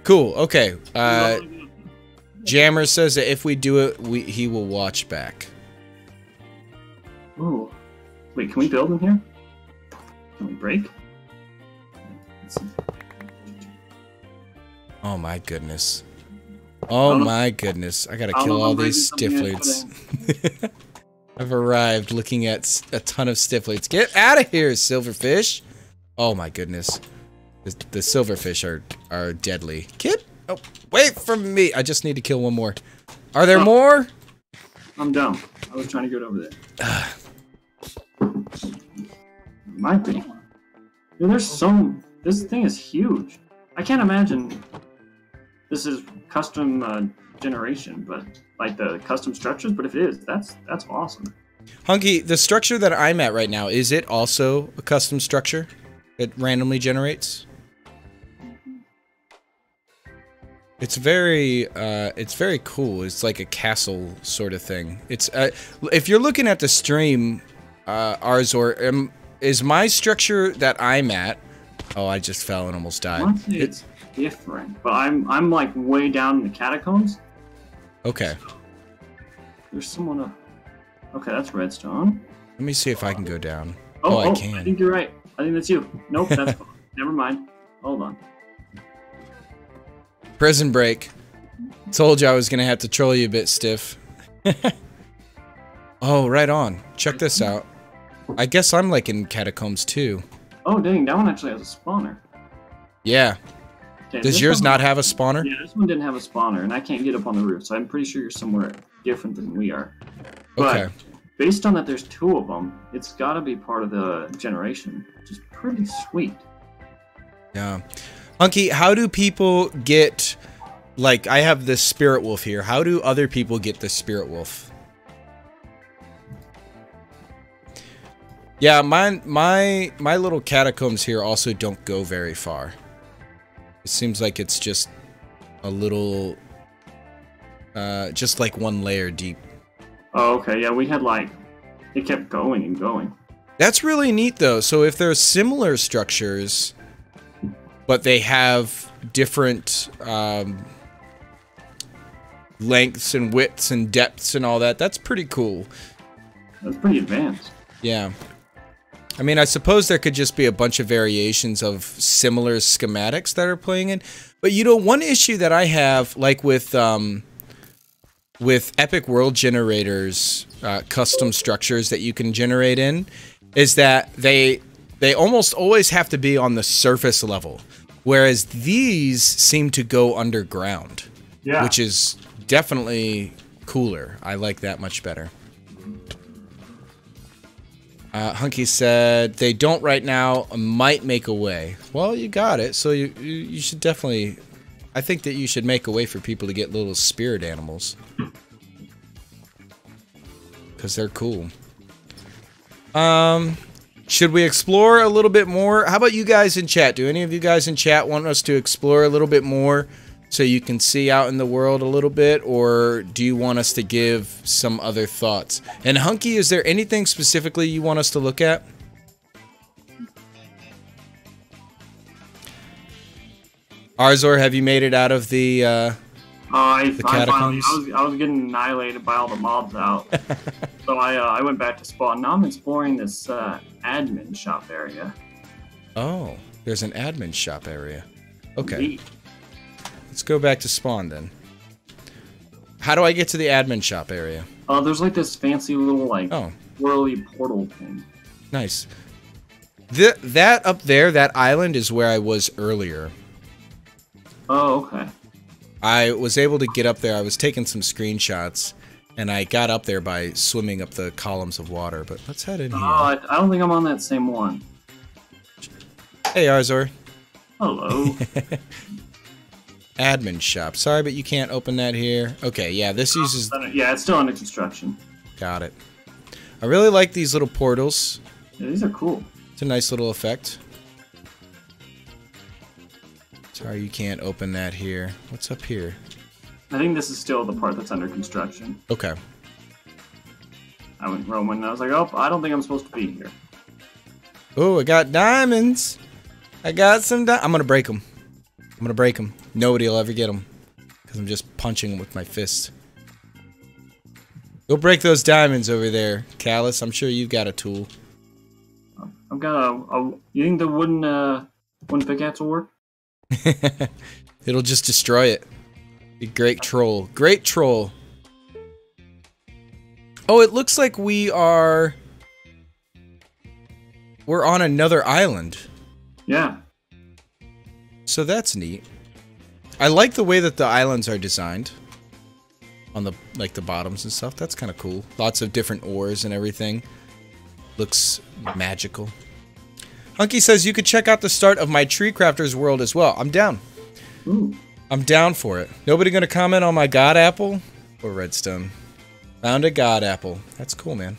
Cool. Okay. Jammer says that if we do it, he will watch back. Ooh. Wait, can we build in here? Can we break? Oh my goodness. Oh my goodness. I gotta kill all these Stifflers. I've arrived looking at a ton of Stifflers. Get out of here, silverfish! Oh my goodness. The silverfish are deadly. Kip! Oh, wait from me! I just need to kill one more. Are there more? I'm dumb. I was trying to get over there. Might be. Dude, there's some... This thing is huge. I can't imagine... This is custom generation, but like the custom structures. But if it is, that's awesome. Hunky, the structure that I'm at right now, is it also a custom structure that randomly generates? It's very cool. It's like a castle sort of thing. It's if you're looking at the stream, ArZor, is my structure that I'm at? Oh, I just fell and almost died. Honestly, it's different, but I'm like way down in the catacombs. Okay. So, there's someone up. Okay, that's redstone. Let me see if I can go down. Oh, I can. I think you're right. I think that's you. Nope, that's never mind. Hold on. Prison break. Told you I was gonna have to troll you a bit, Stiff. Oh, right on. Check this out. I guess I'm like in catacombs too. Oh dang, that one actually has a spawner. Yeah. Okay, does yours not have a spawner? Yeah, this one didn't have a spawner, and I can't get up on the roof, so I'm pretty sure you're somewhere different than we are. But okay. Based on that there's two of them, it's gotta be part of the generation, which is pretty sweet. Yeah. Hunky, how do people get, like, I have this spirit wolf here. How do other people get the spirit wolf? Yeah, my little catacombs here also don't go very far. It seems like it's just a little, just like one layer deep. Oh, okay, yeah, we had like, it kept going and going. That's really neat though. So if there's similar structures, but they have different lengths and widths and depths and all that, that's pretty cool. That's pretty advanced. Yeah. I mean, I suppose there could just be a bunch of variations of similar schematics that are playing in. But, you know, one issue that I have, like with Epic World Generators, custom structures that you can generate in, is that they almost always have to be on the surface level. Whereas these seem to go underground. Yeah. Which is definitely cooler. I like that much better. Hunky said, they don't right now, might make a way. Well, you got it, so you should definitely... I think that you should make a way for people to get little spirit animals. Because they're cool. Should we explore a little bit more? How about you guys in chat? Do any of you guys in chat want us to explore a little bit more so you can see out in the world a little bit? Or do you want us to give some other thoughts? And Hunky, is there anything specifically you want us to look at? ArZor, have you made it out of the catacombs? I was getting annihilated by all the mobs out. So I went back to spawn. Now I'm exploring this admin shop area. Oh, there's an admin shop area. Okay. Indeed. Let's go back to spawn then. How do I get to the admin shop area? There's like this fancy little like whirly portal thing. Nice. That up there, that island is where I was earlier. Oh, okay. I was able to get up there. I was taking some screenshots, and I got up there by swimming up the columns of water. But let's head in here. I don't think I'm on that same one. Hey, ArZor. Hello. Admin shop. Sorry, but you can't open that here. Okay, yeah, this uses... Yeah, it's still under construction. Got it. I really like these little portals. Yeah, these are cool. It's a nice little effect. Sorry, you can't open that here. What's up here? I think this is still the part that's under construction. Okay. I went roaming and I was like, oh, I don't think I'm supposed to be here. Oh, I got diamonds. I got some I'm gonna break them. I'm gonna break them. Nobody will ever get them. Because I'm just punching them with my fists. Go break those diamonds over there, Callus. I'm sure you've got a tool. I've got a you think the wooden pickaxe will work? It'll just destroy it. The great troll. Great troll. Oh, it looks like we're on another island. Yeah. So that's neat. I like the way that the islands are designed. On the, like, the bottoms and stuff. That's kind of cool. Lots of different ores and everything. Looks magical. Hunky says you could check out the start of my Tree Crafters world as well. I'm down. Ooh. I'm down for it. Nobody gonna comment on my God Apple? Or Redstone? Found a God Apple. That's cool, man.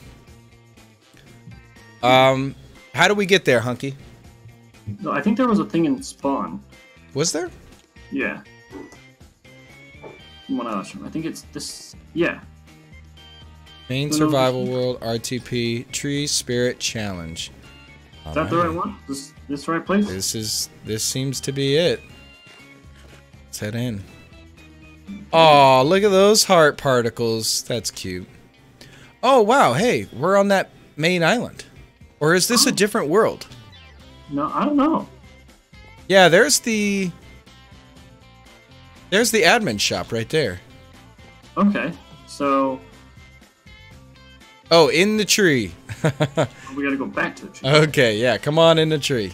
How do we get there, Hunky? No, I think there was a thing in spawn. Was there? Yeah. One else. I think it's this. Yeah. Main survival world, RTP, Tree Spirit Challenge. Is that the right one? This the right place? This seems to be it. Let's head in. Oh, look at those heart particles. That's cute. Oh, wow. Hey, we're on that main island. Or is this a different world? No, I don't know. Yeah, there's the admin shop right there. Okay, so... Oh, in the tree. We gotta go back to the tree. Okay, yeah, come on in the tree.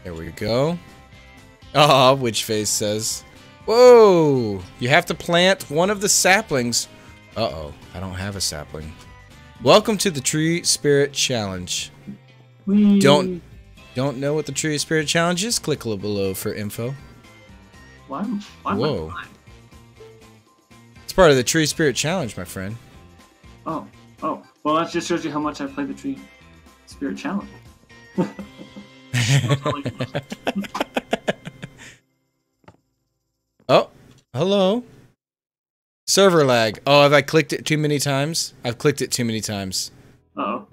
There we go. Ah, Witch Face says. Whoa! You have to plant one of the saplings. Uh-oh, I don't have a sapling. Welcome to the Tree Spirit Challenge. Don't know what the Tree Spirit Challenge is? Click below for info. Why Whoa. It's part of the Tree Spirit Challenge, my friend. Oh. Well, that just shows you how much I played the Tree Spirit Challenge. Oh, hello. Server lag. Oh, have I clicked it too many times? I've clicked it too many times. Uh-oh.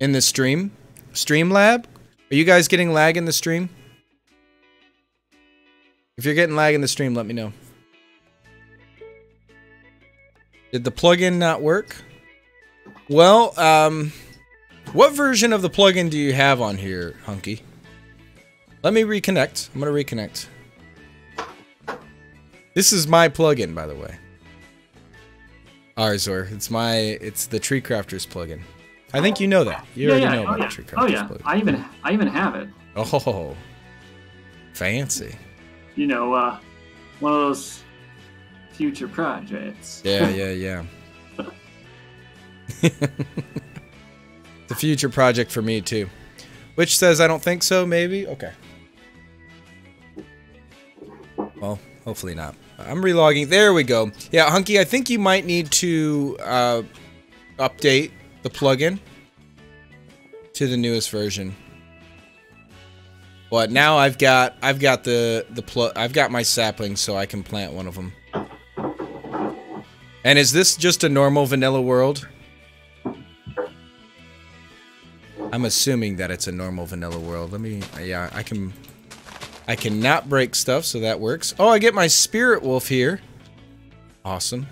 In the stream? Streamlab? Are you guys getting lag in the stream? If you're getting lag in the stream, let me know. Did the plugin not work? Well, what version of the plugin do you have on here, Hunky? Let me reconnect. I'm gonna reconnect. This is my plugin, by the way. ArZor. It's the Tree Crafters plugin. I think you know that. You already know about the Tree Crafters plugin. I even have it. Oh, fancy. You know, one of those future projects. Yeah. The future project for me too. Which says I don't think so, maybe? Okay. Well, hopefully not. I'm relogging. There we go. Yeah, Hunky, I think you might need to update the plugin to the newest version. But now I've got my saplings, so I can plant one of them. And is this just a normal vanilla world? I'm assuming that it's a normal vanilla world. Let me, yeah, I cannot break stuff, so that works. Oh, I get my spirit wolf here. Awesome.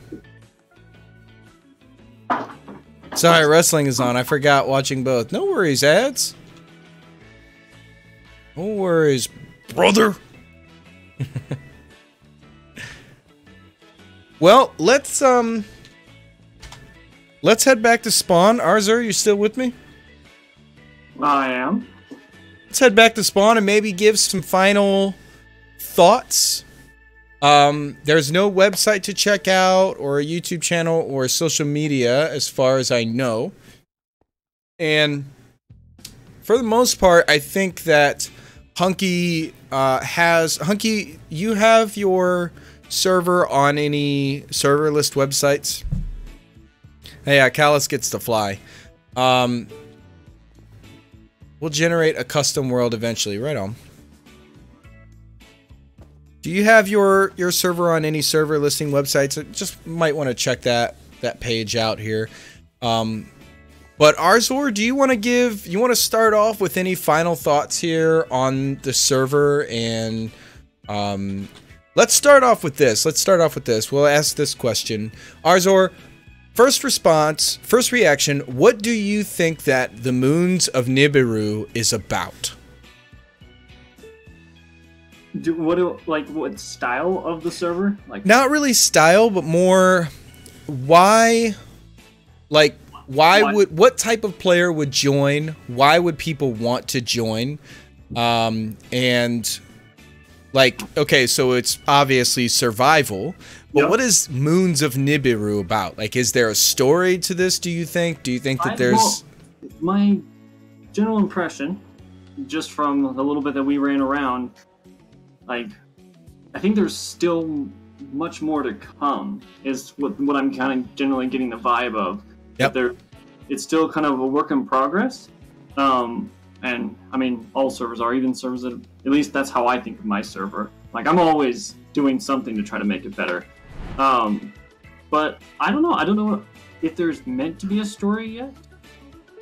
Sorry, wrestling is on. I forgot watching both. No worries, ads. No worries, brother. Well, let's head back to spawn. ArZor, you still with me? I am. Let's head back to spawn and maybe give some final thoughts. There's no website to check out, or a YouTube channel, or social media, as far as I know. And for the most part, I think that Hunky Hunky, you have your server on any server list websites? Yeah, Callus gets to fly. We'll generate a custom world eventually. Right on. Do you have your server on any server listing websites? I just might want to check that page out here. But ArZor, do you want to start off with any final thoughts here on the server? And let's start off with this. We'll ask this question. ArZor, first reaction, what do you think that the Moons of Nibiru is about? what style of the server? Like, not really style, but more why. Like, what type of player would join? Why would people want to join? And like, okay, so it's obviously survival, but Yep. what is Moons of Nibiru about? Like, is there a story to this, do you think? Do you think that there's... My general impression, just from the little bit that we ran around, like, I think there's still much more to come, is what I'm kind of generally getting the vibe of. Yep. That it's still kind of a work in progress. And I mean, all servers are, even servers that, at least that's how I think of my server. Like, I'm always doing something to try to make it better. But I don't know if there's meant to be a story yet.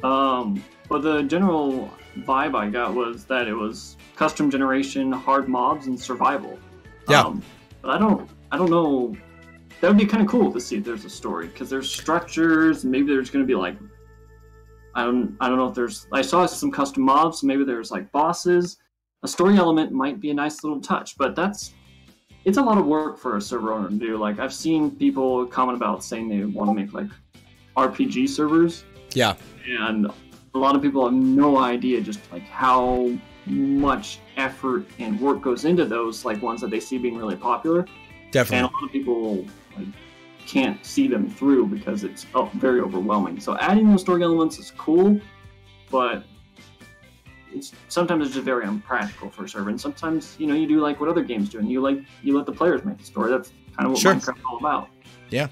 But the general vibe I got was that it was custom generation, hard mobs, and survival. Yeah. But I don't know. That would be kind of cool to see if there's a story, because there's structures, and maybe there's going to be like, I don't know if there's, I saw some custom mobs, so maybe there's like bosses. A story element might be a nice little touch, but it's a lot of work for a server owner to do. Like, I've seen people comment about saying they want to make like RPG servers. Yeah. And a lot of people have no idea just like how much effort and work goes into those, like ones that they see being really popular. Definitely. And a lot of people like can't see them through because it's very overwhelming. So adding those story elements is cool, but sometimes it's just very unpractical for a server. And sometimes, you know, you do like what other games do, and you let the players make the story. That's kind of what Minecraft's all about. Yeah,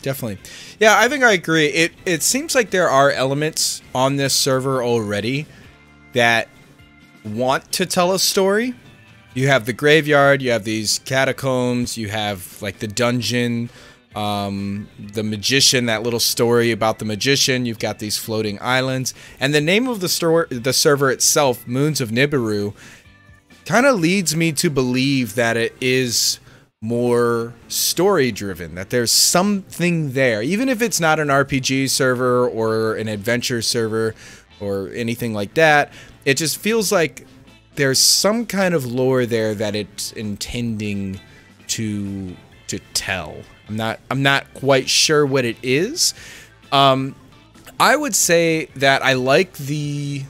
definitely. Yeah, I think I agree. It seems like there are elements on this server already that want to tell a story. You have the graveyard, you have these catacombs, you have like the dungeon, the magician, that little story about the magician. You've got these floating islands, and the name of the server itself, Moons of Nibiru, kind of leads me to believe that it is more story driven, that there's something there, even if it's not an RPG server or an adventure server or anything like that. It just feels like there's some kind of lore there that it's intending to tell. I'm not quite sure what it is. I would say that I like the.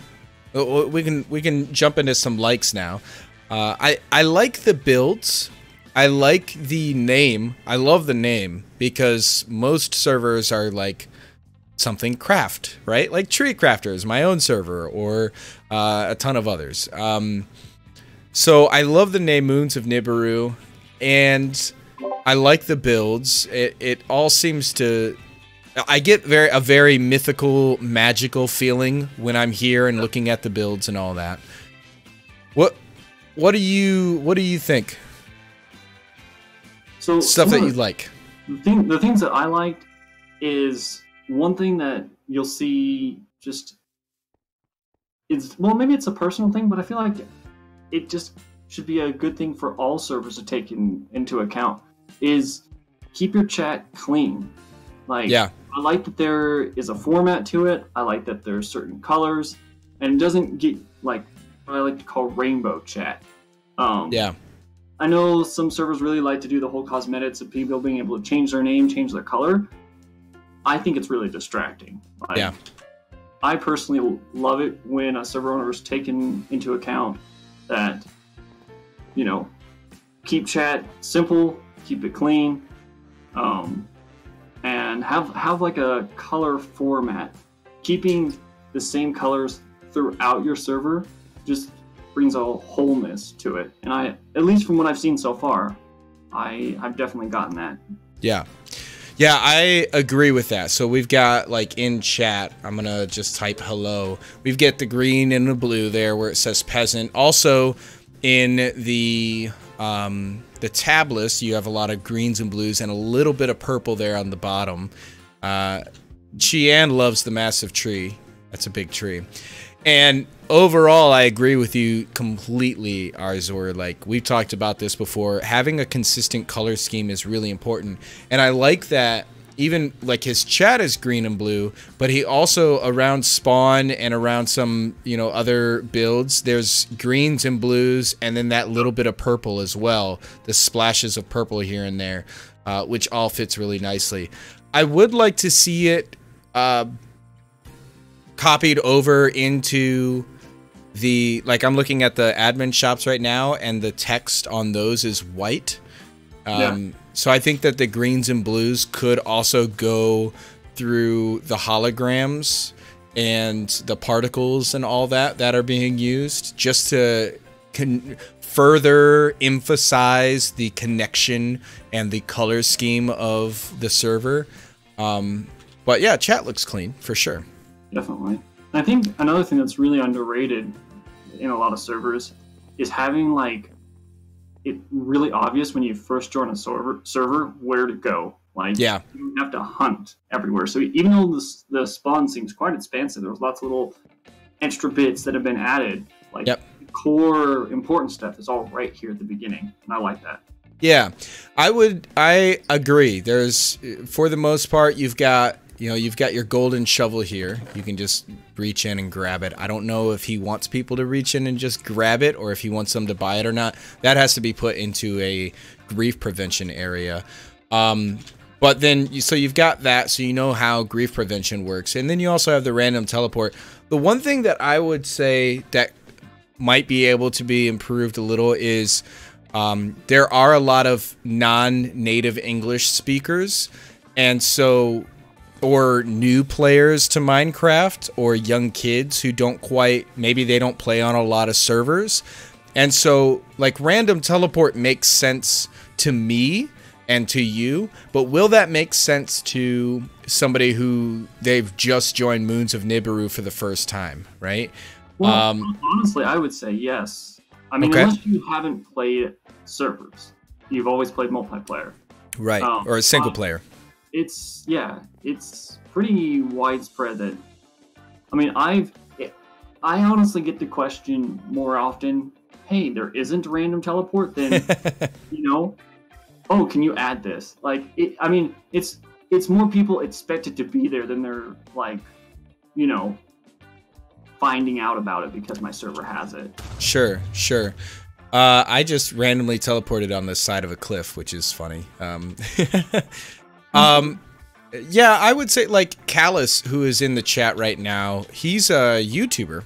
We can jump into some likes now. I like the builds. I like the name. I love the name because most servers are like something craft, right? Like Tree Crafters, my own server, or a ton of others. So I love the name Moons of Nibiru, and I like the builds. It all seems to... I get a very mythical, magical feeling when I'm here and looking at the builds and all that. What do you think? So stuff that you like. The things that I liked is one thing that you'll see just maybe it's a personal thing, but I feel like it just should be a good thing for all servers to take into account is keep your chat clean. Like, yeah. I like that there is a format to it. I like that there's certain colors, and it doesn't get like what I like to call rainbow chat. Yeah. I know some servers really like to do the whole cosmetics of people being able to change their name, change their color. I think it's really distracting. Like, yeah. I personally love it when a server owner is taken into account that, you know, keep chat simple, keep it clean, and have like a color format. Keeping the same colors throughout your server just brings a wholeness to it. And at least from what I've seen so far, I've definitely gotten that. Yeah. Yeah, I agree with that. So we've got, like, in chat, I'm going to just type hello. We've got the green and the blue there where it says peasant. Also, in the tab list, you have a lot of greens and blues and a little bit of purple there on the bottom. Chian loves the massive tree. That's a big tree. And overall, I agree with you completely, ArZor. Like, we've talked about this before. Having a consistent color scheme is really important. And I like that even like his chat is green and blue, but he also around spawn and around some, you know, other builds, there's greens and blues, and then that little bit of purple as well, the splashes of purple here and there, which all fits really nicely. I would like to see it copied over into the, like, I'm looking at the admin shops right now, and the text on those is white. So I think that the greens and blues could also go through the holograms and the particles and all that are being used, just to further emphasize the connection and the color scheme of the server. But yeah, chat looks clean for sure. Definitely. I think another thing that's really underrated in a lot of servers is having like it really obvious when you first join a server where to go. Like, yeah, you have to hunt everywhere. So even though the spawn seems quite expansive, there's lots of little extra bits that have been added. Like, core important stuff is all right here at the beginning, and I like that. Yeah, I agree. There's, for the most part, you've got your golden shovel here. You can just reach in and grab it. I don't know if he wants people to reach in and just grab it, or if he wants them to buy it or not. That has to be put into a grief prevention area. But then, so you've got that, so you know how grief prevention works. And then you also have the random teleport. The one thing that I would say that might be able to be improved a little is there are a lot of non-native English speakers. And so, or new players to Minecraft, or young kids who don't quite, maybe they don't play on a lot of servers. And so, like, random teleport makes sense to me and to you, but will that make sense to somebody who they've just joined Moons of Nibiru for the first time, right? Well, honestly, I would say yes. I mean, unless you haven't played servers, you've always played multiplayer. Right, or a single player. It's pretty widespread that, I mean, I honestly get the question more often, hey, there isn't a random teleport, then, you know, oh, can you add this? Like, I mean, it's more people expect it to be there than they're, like, you know, finding out about it because my server has it. Sure. I just randomly teleported on the side of a cliff, which is funny. Yeah, I would say, like, Callus, who is in the chat right now, he's a YouTuber,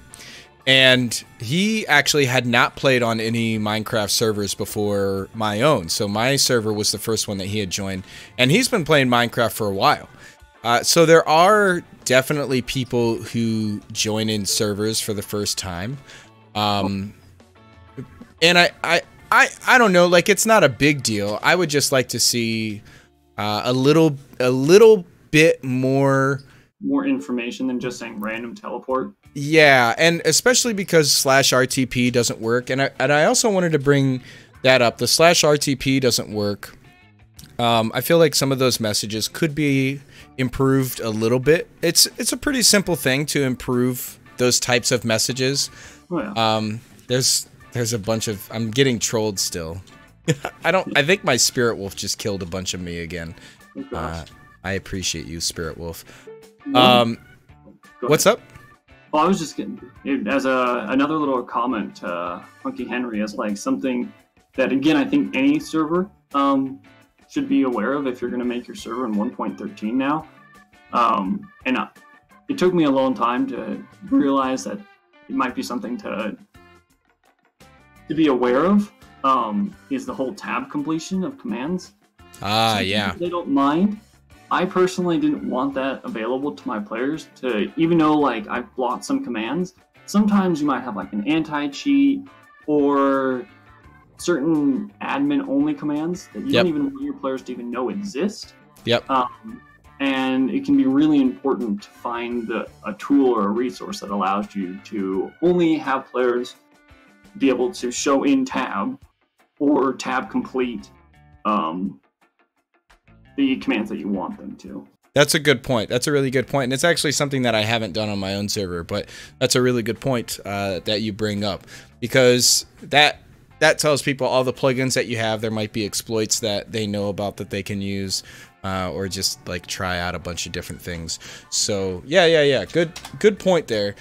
and he actually had not played on any Minecraft servers before my own. So my server was the first one that he had joined, and he's been playing Minecraft for a while. So there are definitely people who join in servers for the first time. And I don't know, like, it's not a big deal. I would just like to see a little bit more information than just saying random teleport. Yeah, and especially because /RTP doesn't work, and I also wanted to bring that up. The /RTP doesn't work. I feel like some of those messages could be improved a little bit. It's a pretty simple thing to improve those types of messages. Oh, yeah. There's a bunch of, I'm getting trolled still. I think my Spirit Wolf just killed a bunch of me again. I appreciate you, Spirit Wolf. What's up? Well, I was just getting, as another little comment, HunkyHenry, as like something that, again, I think any server should be aware of if you're going to make your server in 1.13 now. And it took me a long time to realize that it might be something to be aware of, is the whole tab completion of commands. Yeah. They don't mind. I personally didn't want that available to my players, to, even though, like, I've blocked some commands, sometimes you might have like an anti-cheat or certain admin-only commands that you don't even want your players to even know exist. Yep. And it can be really important to find a tool or a resource that allows you to only have players be able to show in tab or tab complete the commands that you want them to. That's a good point. That's a really good point. And it's actually something that I haven't done on my own server, but that's a really good point that you bring up, because that tells people all the plugins that you have. There might be exploits that they know about that they can use. or just like try out a bunch of different things. So yeah. Good point there.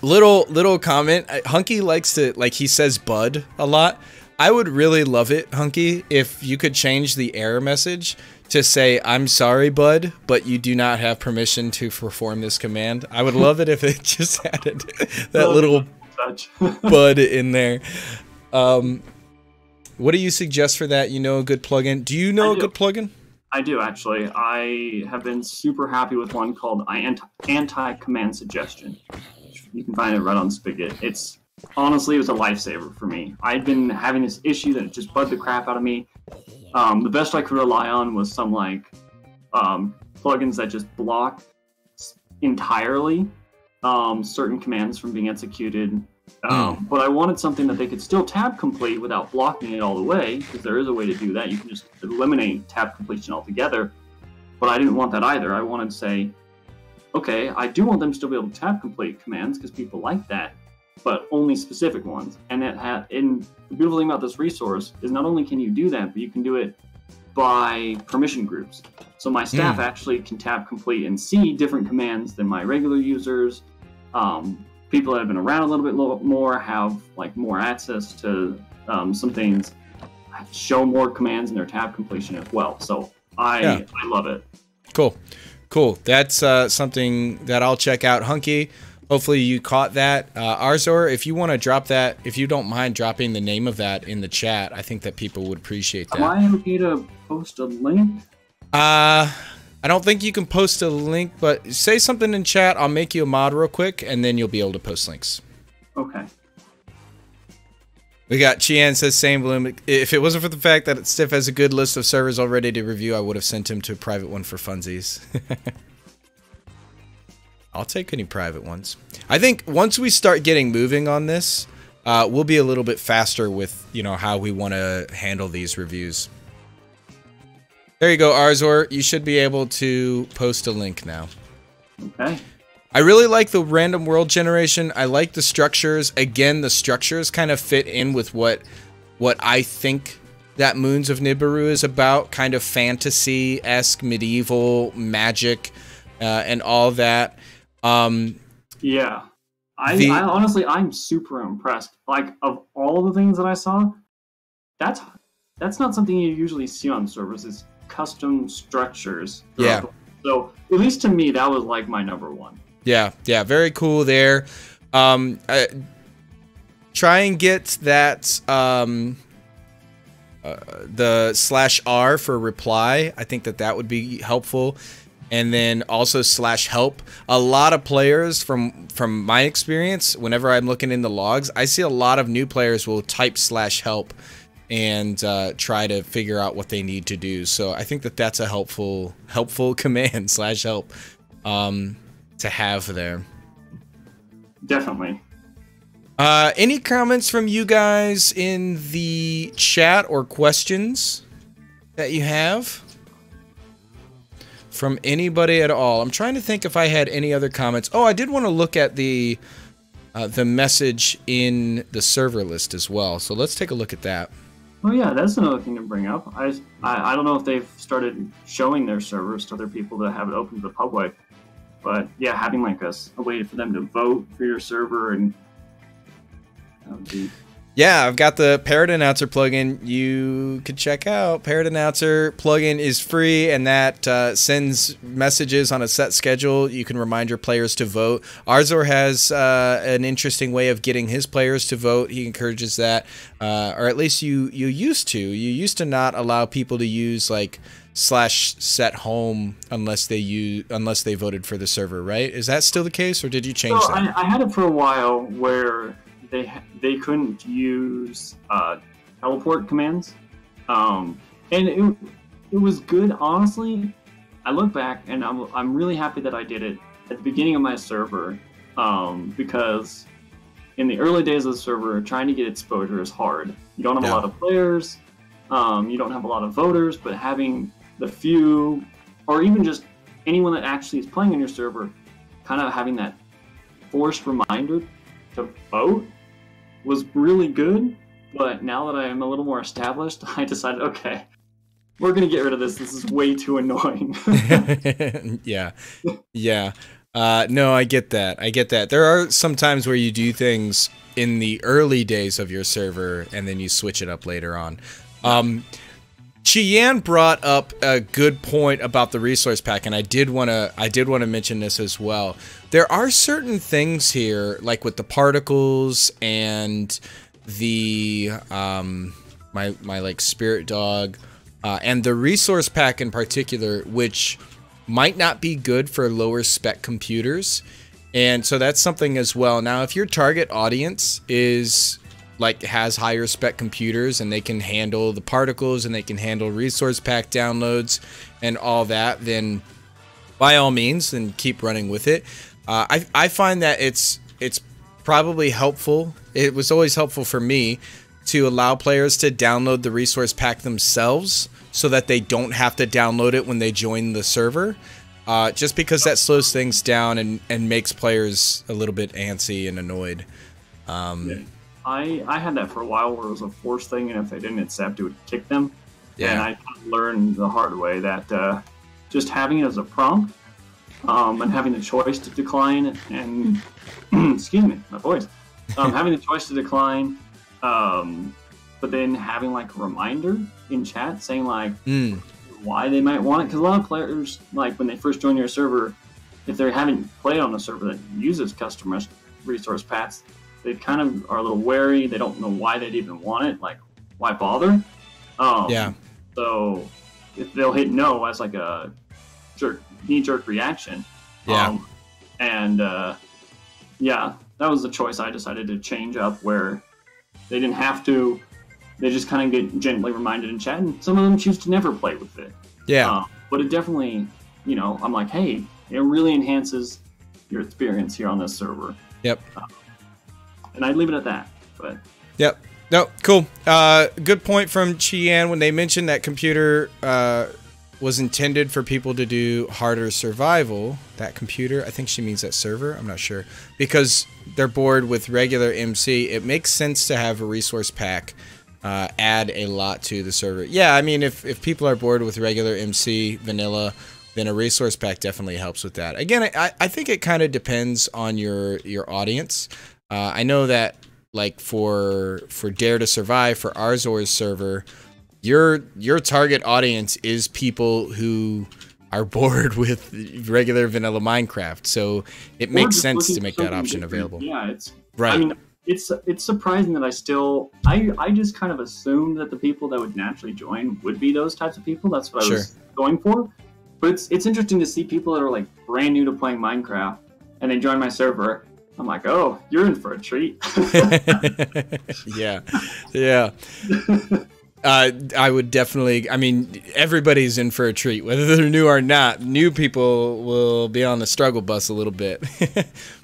Little comment. Hunky likes to, like, he says bud a lot. I would really love it, Hunky, if you could change the error message to say, I'm sorry, bud, but you do not have permission to perform this command. I would love it if it just added that little bud in there. What do you suggest for that? You know a good plugin? Do you know a good plugin? I do, actually. I have been super happy with one called Anti-Command Suggestion. You can find it right on Spigot. Honestly, it was a lifesaver for me. I'd been having this issue that just bugged the crap out of me. The best I could rely on was some plugins that just block entirely certain commands from being executed. But I wanted something that they could still tab complete without blocking it all the way, because there is a way to do that. You can just eliminate tab completion altogether. But I didn't want that either. I wanted to say, okay, I do want them to still be able to tab complete commands because people like that, but only specific ones. And the beautiful thing about this resource is not only can you do that, but you can do it by permission groups. So my staff actually can tab complete and see different commands than my regular users. People that have been around a little bit more have more access to some things, show more commands in their tab completion as well. So I love it. Cool. That's something that I'll check out. Hunky, hopefully you caught that. ArZor, if you want to drop that, if you don't mind dropping the name of that in the chat, I think that people would appreciate that. Am I okay to post a link? I don't think you can post a link, but say something in chat. I'll make you a mod real quick, and then you'll be able to post links. Okay. We got Chian says, same bloom. If it wasn't for the fact that Stiff has a good list of servers already to review, I would have sent him to a private one for funsies. I'll take any private ones. I think once we start getting moving on this, we'll be a little bit faster with, how we want to handle these reviews. There you go, ArZor. You should be able to post a link now. Okay. I really like the random world generation. I like the structures. Again, the structures kind of fit in with what I think that Moons of Nibiru is about. Kind of fantasy-esque, medieval, magic, and all that. Yeah. I honestly, I'm super impressed. Of all the things that I saw, that's not something you usually see on servers. It's custom structures. Yeah. So at least to me, that was my number one. Yeah, very cool there. Try and get that the /R for reply. I think that would be helpful. And then also /help. A lot of players, from my experience, whenever I'm looking in the logs, I see a lot of new players will type /help and try to figure out what they need to do. So I think that that's a helpful command, /help, to have there. Definitely. Any comments from you guys in the chat or questions that you have from anybody at all? I'm trying to think if I had any other comments. Oh, I did want to look at the message in the server list as well. So let's take a look at that. Oh yeah, that's another thing to bring up. I don't know if they've started showing their servers to other people that have it open to the public, but yeah, having a way for them to vote for your server, and that would be... Yeah, I've got the Parrot Announcer plugin you could check out. Parrot Announcer plugin is free, and that sends messages on a set schedule. You can remind your players to vote. ArZor has an interesting way of getting his players to vote. He encourages that, or at least you used to. You used to not allow people to use /set home unless they voted for the server, right? Is that still the case, or did you change that? I had it for a while where they couldn't use teleport commands, and it was good. Honestly, I look back and I'm really happy that I did it at the beginning of my server, because in the early days of the server, trying to get exposure is hard. You don't have a lot of players, you don't have a lot of voters, but having the few, or even just anyone that actually is playing on your server, kind of having that forced reminder to vote was really good. But now that I am a little more established, I decided, okay, we're gonna get rid of this. This is way too annoying. Yeah. Yeah. No, I get that. I get that. There are some times where you do things in the early days of your server and then you switch it up later on. Chiyan brought up a good point about the resource pack, and I did want to mention this as well. There are certain things here, like with the particles and the my like spirit dog, and the resource pack in particular, which might not be good for lower spec computers, and so that's something as well. Now, if your target audience is like has higher spec computers and they can handle the particles and they can handle resource pack downloads and all that, then by all means, then keep running with it. I find that it's probably helpful. It was always helpful for me to allow players to download the resource pack themselves so that they don't have to download it when they join the server. Just because that slows things down and makes players a little bit antsy and annoyed. Yeah. I had that for a while where it was a forced thing, and if they didn't accept, it would kick them. Yeah. And I learned the hard way that just having it as a prompt and having the choice to decline and excuse me, my voice. Having the choice to decline, but then having like a reminder in chat saying like why they might want it, because a lot of players, like when they first join your server, if they haven't played on a server that uses custom resource packs, they kind of are a little wary. They don't know why they'd even want it. Like, why bother? Yeah. So if they'll hit no as like a knee-jerk reaction. Yeah. Yeah, that was the choice I decided to change up, where they didn't have to. They just kind of get gently reminded in chat, and some of them choose to never play with it. Yeah. But it definitely, you know, I'm like, hey, it really enhances your experience here on this server. Yep. And I'd leave it at that. But yep. No, cool. Good point from Chiyan when they mentioned that computer was intended for people to do harder survival. That computer, I think she means that server. I'm not sure. Because they're bored with regular MC, it makes sense to have a resource pack add a lot to the server. Yeah, I mean, if people are bored with regular MC vanilla, then a resource pack definitely helps with that. Again, I think it kind of depends on your audience. I know that like for Dare to Survive, for ArZor's server, your target audience is people who are bored with regular vanilla Minecraft, so it makes sense to make that option available. Yeah, it's right. I mean, it's surprising that I just kind of assumed that the people that would naturally join would be those types of people. That's what I was going for. But it's interesting to see people that are like brand new to playing Minecraft and they join my server. I'm like, oh, you're in for a treat. Yeah. I would definitely, I mean, everybody's in for a treat, whether they're new or not. New people will be on the struggle bus a little bit.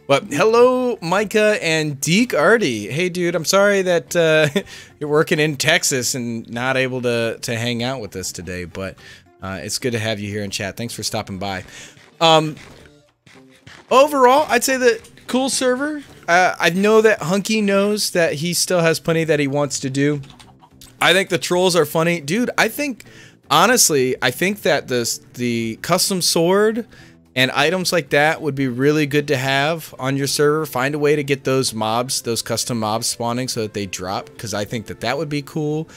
But hello, Micah and Deke Artie. Hey, dude, I'm sorry that you're working in Texas and not able to hang out with us today, but it's good to have you here in chat. Thanks for stopping by. Overall, I'd say that cool server. I know that Hunky knows that he still has plenty that he wants to do. I think the trolls are funny. Dude, I think, honestly, I think that the custom sword and items like that would be really good to have on your server. Find a way to get those mobs, those custom mobs spawning so that they drop, because I think that that would be cool.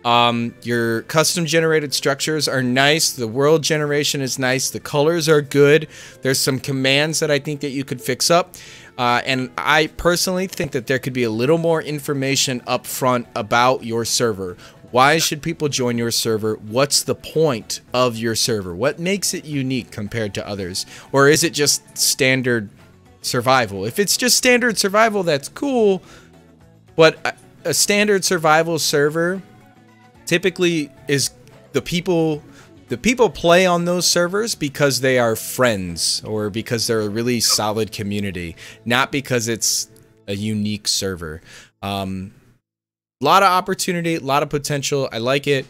Your custom generated structures are nice. The world generation is nice. The colors are good. There's some commands that I think that you could fix up. And I personally think that there could be a little more information up front about your server. Why should people join your server? What's the point of your server? What makes it unique compared to others? Or is it just standard survival? If it's just standard survival, that's cool. But a standard survival server typically is the people play on those servers because they are friends or because they're a really solid community, not because it's a unique server. A lot of opportunity, a lot of potential. I like it.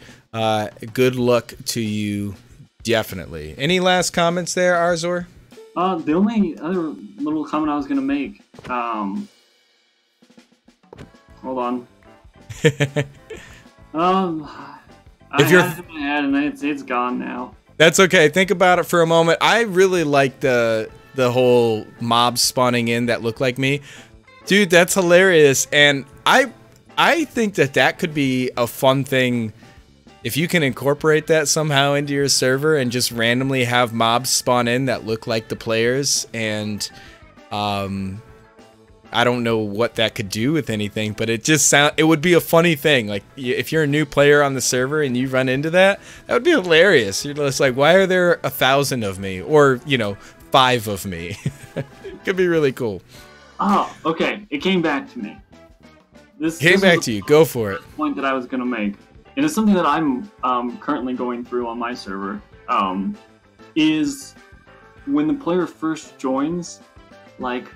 Good luck to you, definitely. Any last comments there, ArZor? The only other little comment I was going to make, hold on. I had it in my head, and it's gone now. That's okay. Think about it for a moment. I really like the whole mobs spawning in that look like me. Dude, that's hilarious. And I think that could be a fun thing if you can incorporate that somehow into your server and just randomly have mobs spawn in that look like the players. And I don't know what that could do with anything, but it would be a funny thing. Like, if you're a new player on the server and you run into that would be hilarious. You're just like, why are there 1,000 of me? Or, 5 of me. It could be really cool. Oh, okay. It came back to me. This came back to you. Go for it. Point that I was going to make. And it's something that I'm currently going through on my server. Is when the player first joins, like,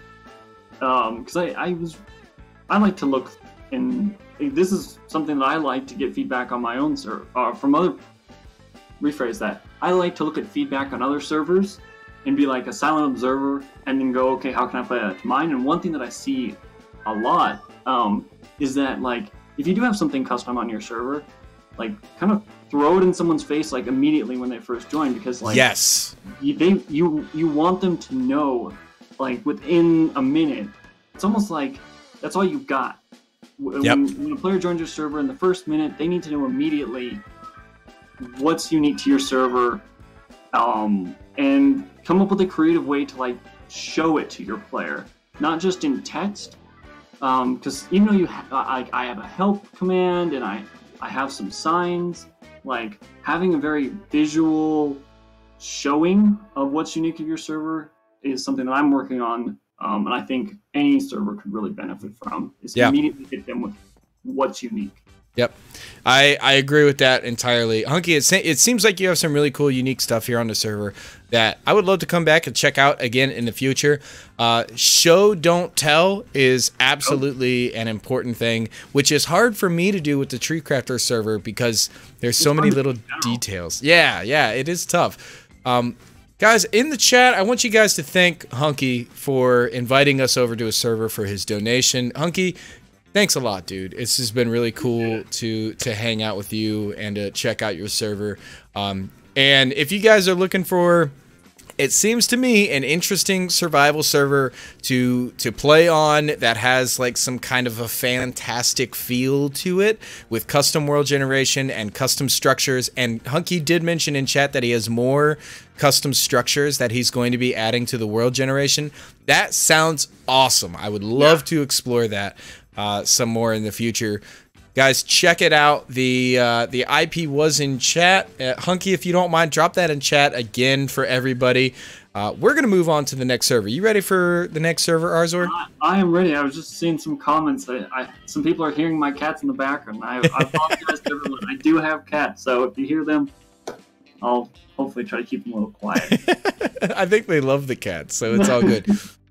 because I like to look in. This is something that I like to get feedback on my own server from other. Rephrase that. I like to look at feedback on other servers and be like a silent observer, and then go, okay, how can I play that to mine? And one thing that I see a lot is that, like, if you do have something custom on your server, like, kind of throw it in someone's face, like, immediately when they first join, because, like, yes, you want them to know, like, within a minute. It's almost like that's all you've got. When a player joins your server in the first minute, they need to know immediately what's unique to your server, and come up with a creative way to, like, show it to your player, not just in text. Because even though I have a help command and I have some signs, like, having a very visual showing of what's unique to your server is something that I'm working on, and I think any server could really benefit from, is immediately hit them with what's unique. Yep. I agree with that entirely. Hunky, it seems like you have some really cool, unique stuff here on the server that I would love to come back and check out again in the future. Show, don't tell is absolutely an important thing, which is hard for me to do with the Tree Crafter server because there's so many little details. Yeah, it is tough. Guys, in the chat, I want you guys to thank Hunky for inviting us over to a server for his donation. Hunky, thanks a lot, dude. It's just been really cool to hang out with you and to check out your server. And if you guys are looking for, it seems to me, an interesting survival server to play on that has, like, some kind of a fantastic feel to it with custom world generation and custom structures. And Hunky did mention in chat that he has more custom structures that he's going to be adding to the world generation. That sounds awesome. I would love to explore that some more in the future. Guys, check it out. The IP was in chat. Hunky, if you don't mind, drop that in chat again for everybody. We're going to move on to the next server. You ready for the next server, ArZor? I am ready. I was just seeing some comments. Some people are hearing my cats in the background. I apologize to everyone. I do have cats, so if you hear them, I'll hopefully try to keep them a little quiet. I think they love the cats, so it's all good.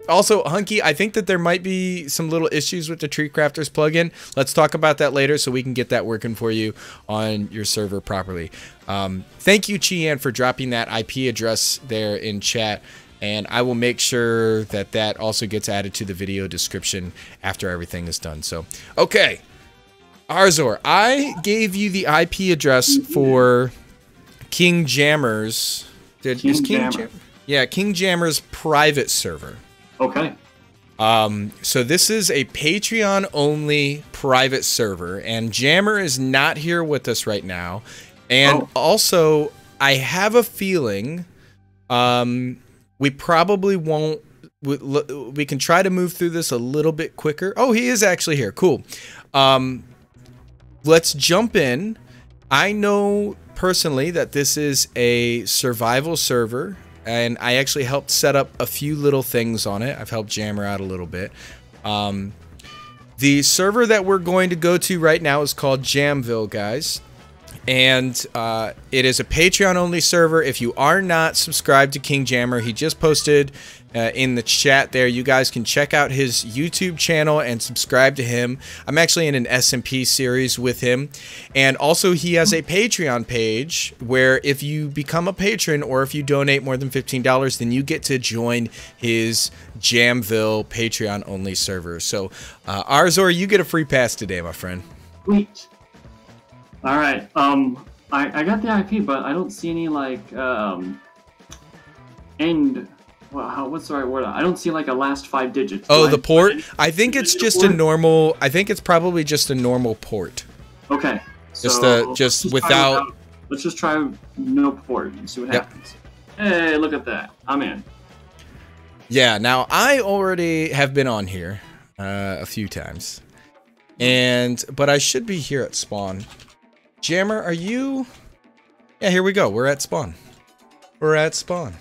Also, Hunky, I think that there might be some little issues with the Tree Crafters plugin. Let's talk about that later so we can get that working for you on your server properly. Thank you, Chian, for dropping that IP address there in chat, and I will make sure that that also gets added to the video description after everything is done. So, okay, ArZor, I gave you the IP address for King Jammer's. King Jammer's private server. Okay. So this is a Patreon-only private server, and Jammer is not here with us right now. And also, I have a feeling we probably won't... We can try to move through this a little bit quicker. Oh, he is actually here. Cool. Let's jump in. I know personally that this is a survival server, and I actually helped set up a few little things on it. I've helped Jammer out a little bit. The server that we're going to go to right now is called Jamville, guys. And it is a Patreon-only server. If you are not subscribed to King Jammer, he just posted in the chat there. You guys can check out his YouTube channel and subscribe to him. I'm actually in an SMP series with him. And also he has a Patreon page where if you become a patron or if you donate more than $15, then you get to join his Jamville Patreon-only server. So ArZor, you get a free pass today, my friend. Sweet. All right. I got the IP, but I don't see any like end. Well, what's the right word? I don't see like a last 5 digits. Oh, the port? I think it's just a normal. I think it's probably just a normal port. Okay. Just without. Let's just try no port and see what happens. Hey, look at that! I'm in. Yeah. Now I already have been on here a few times, but I should be here at spawn. Jammer, are you? Yeah, here we go. We're at spawn. We're at spawn.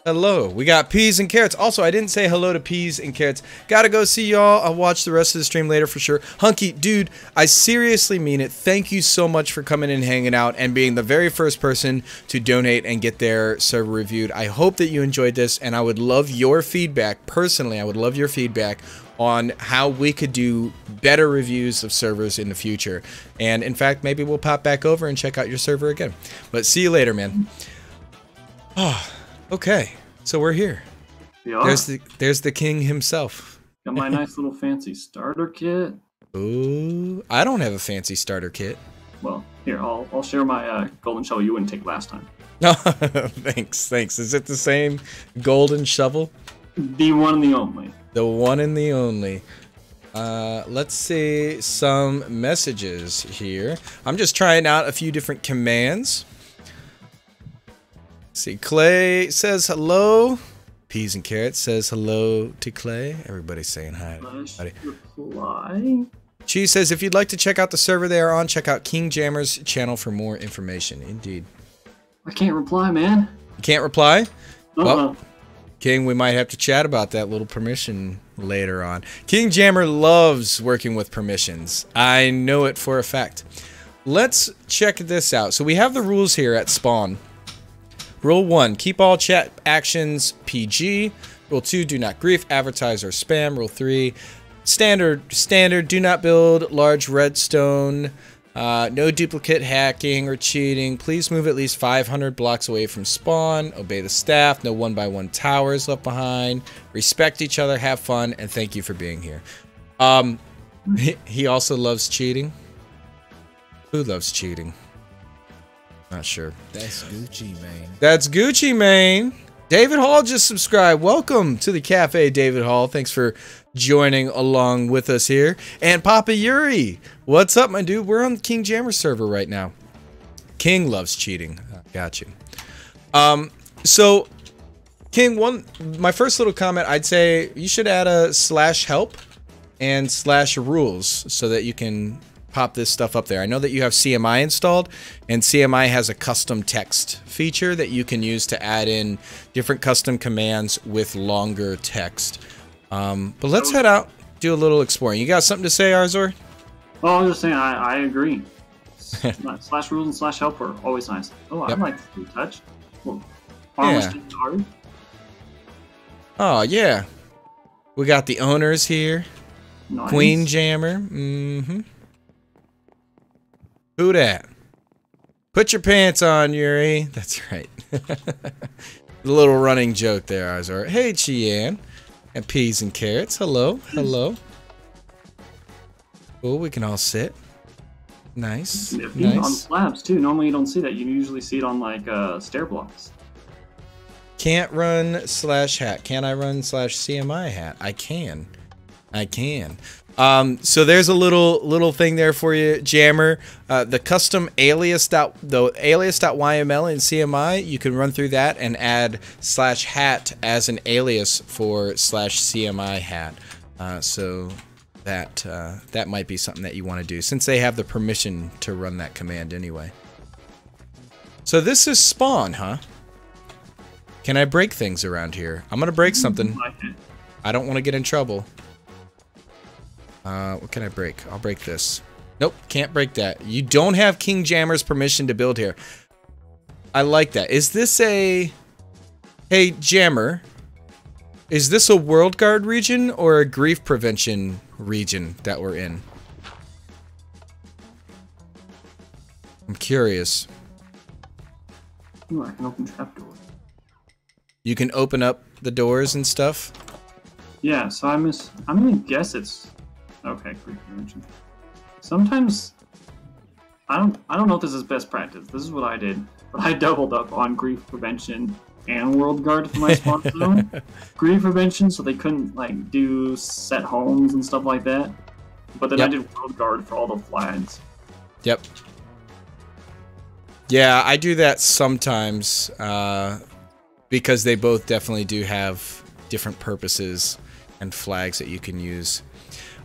Hello. We got peas and carrots. Also, I didn't say hello to peas and carrots. Gotta go see y'all. I'll watch the rest of the stream later for sure. Hunky, dude, I seriously mean it. Thank you so much for coming and hanging out and being the very first person to donate and get their server reviewed. I hope that you enjoyed this, and I would love your feedback. Personally, I would love your feedback on how we could do better reviews of servers in the future. And in fact, maybe we'll pop back over and check out your server again. But see you later, man. Oh, okay. So we're here. There's the king himself. Got my nice little fancy starter kit. Ooh, I don't have a fancy starter kit. Well, here, I'll share my golden shovel you wouldn't take last time. No, thanks. Is it the same golden shovel? The one and the only. The one and the only. Let's see some messages here. I'm just trying out a few different commands. Let's see, Clay says hello. Peas and Carrots says hello to Clay. Everybody's saying hi. Reply. She says, if you'd like to check out the server they are on, check out King Jammer's channel for more information. Indeed. I can't reply, man. You can't reply? Well, King, we might have to chat about that little permission later on. King Jammer loves working with permissions. I know it for a fact. Let's check this out. So we have the rules here at spawn. Rule 1, keep all chat actions PG. Rule 2, do not grief, advertise, or spam. Rule 3, standard, do not build large redstone. No duplicate hacking or cheating. Please move at least 500 blocks away from spawn. Obey the staff. No 1x1 towers left behind. Respect each other. Have fun. And thank you for being here. He also loves cheating. Who loves cheating? Not sure. That's Gucci Mane. That's Gucci Mane. David Hall just subscribed. Welcome to the cafe, David Hall. Thanks for joining along with us here. And Papa Yuri, what's up, my dude? We're on the King Jammer server right now. King loves cheating. Got you. So, King, my first little comment, I'd say you should add a /help and /rules so that you can pop this stuff up there. I know that you have CMI installed, and CMI has a custom text feature that you can use to add in different custom commands with longer text. But let's head out, do a little exploring. You got something to say, ArZor? Well, I'm just saying, I agree. /rules and /help are always nice. Oh, yep. I like the touch. Well, hard. Oh, yeah. We got the owners here. Nice. Queen Jammer. Mm-hmm. Who dat? Put your pants on, Yuri. That's right. The little running joke there, ArZor. Hey, Chian. And peas and carrots. Hello. Hello. Oh, we can all sit. Nice. Nice. On slabs, too. Normally you don't see that. You usually see it on, like, stair blocks. Can't run /hat. Can I run /CMI hat? I can. I can. So there's a little thing there for you, Jammer. The custom alias.yml in CMI, you can run through that and add /hat as an alias for /CMI hat. So that might be something that you want to do, since they have the permission to run that command anyway. So this is spawn, huh? Can I break things around here? I'm gonna break something. I don't want to get in trouble. What can I break? I'll break this. Nope, can't break that. You don't have King Jammer's permission to build here. I like that. Is this a... Hey, Jammer. Is this a World Guard region or a grief prevention region that we're in? I'm curious. Ooh, I can open trapdoors. You can open up the doors and stuff? Yeah, so I'm gonna guess it's... Okay, grief prevention. Sometimes I don't know if this is best practice. This is what I did, but I doubled up on grief prevention and world guard for my spawn zone. Grief prevention, so they couldn't like do set homes and stuff like that. But then I did world guard for all the flags. Yep. Yeah, I do that sometimes because they both definitely do have different purposes and flags that you can use.